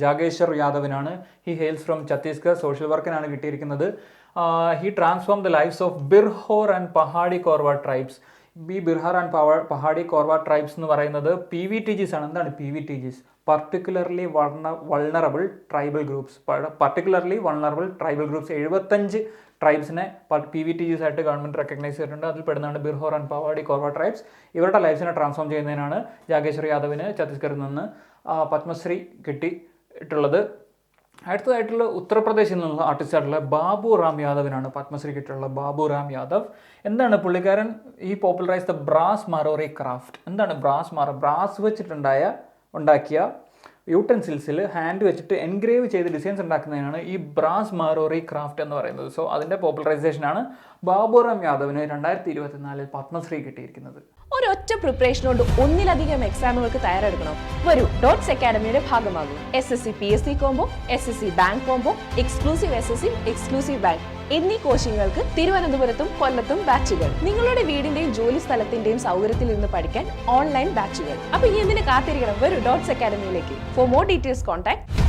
ജാഗേശ്വർ യാദവിനാണ്. He hails from Chhattisgarh. Social വർക്കിനാണ് കിട്ടിയിരിക്കുന്നത്. He transform the lifes of Birhor and Pahadi Korwa tribes. Birhor and Pahadi Korwa tribes എന്ന് പറയുന്നത് PVTGs ആണ്. എന്താണ് PVTGs? Particularly vulnerable tribal groups. 75 ട്രൈബ്സിനെ PVTGs ആയിട്ട് ഗവൺമെൻറ് റെക്കഗ്നൈസ് ചെയ്തിട്ടുണ്ട്. അതിൽ പെടുന്നതാണ് ബിർഹോർ ആൻഡ് പഹാഡി കോർവ ട്രൈബ്സ്. ഇവരുടെ ലൈഫ്സിനെ ട്രാൻസ്ഫോം ചെയ്യുന്നതിനാണ് ജാഗേശ്വർ യാദവിന് ഛത്തീസ്ഗഡിൽ നിന്ന് പത്മശ്രീ കിട്ടിയിട്ടുള്ളത്. അടുത്തതായിട്ടുള്ള ഉത്തർപ്രദേശിൽ നിന്നുള്ള ആർട്ടിസ്റ്റായിട്ടുള്ള ബാബു റാം യാദവിനാണ് പത്മശ്രീ കിട്ടിയിട്ടുള്ള ബാബു റാം യാദവ്. എന്താണ് പുള്ളിക്കാരൻ? ഈ പോപ്പുലറൈസ് ദ ബ്രാസ് മറോറി ക്രാഫ്റ്റ്. എന്താണ് ബ്രാസ് ഉണ്ടാക്കിയ യൂട്ടൻസിൽസിൽ ഹാൻഡ് വെച്ചിട്ട് എൻഗ്രേവ് ചെയ്ത് ഡിസൈൻസ് ഉണ്ടാക്കുന്നതിനാണ് ഈ ബ്രാസ് മറോറി ക്രാഫ്റ്റ് എന്ന് പറയുന്നത്. സോ അതിൻ്റെ പോപ്പുലറൈസേഷനാണ് ബാബു റാം യാദവിന് 2024 പത്മശ്രീ കിട്ടിയിരിക്കുന്നത്. ഒരൊറ്റ പ്രിപ്പറേഷൻ കൊണ്ട് ഒന്നിലധികം എക്സാമുകൾക്ക് തയ്യാറെടുക്കണം. വരൂ ഡോട്ട്സ് അക്കാഡമിയുടെ ഭാഗമാകും. SSC PSC combo, SSC bank combo, exclusive SSC, exclusive bank എന്നീ കോച്ചിങ്ങുകൾക്ക് തിരുവനന്തപുരത്തും കൊല്ലത്തും ബാച്ചുകൾ. നിങ്ങളുടെ വീടിന്റെയും ജോലി സ്ഥലത്തിന്റെയും സൗകര്യത്തിൽ നിന്ന് പഠിക്കാൻ ഓൺലൈൻ ബാച്ചുകൾ. അപ്പൊ ഇനി എന്തിനു കാത്തിരിക്കണം? വരൂ ഡോട്ട്സ് അക്കാഡമിയിലേക്ക്. For more details contact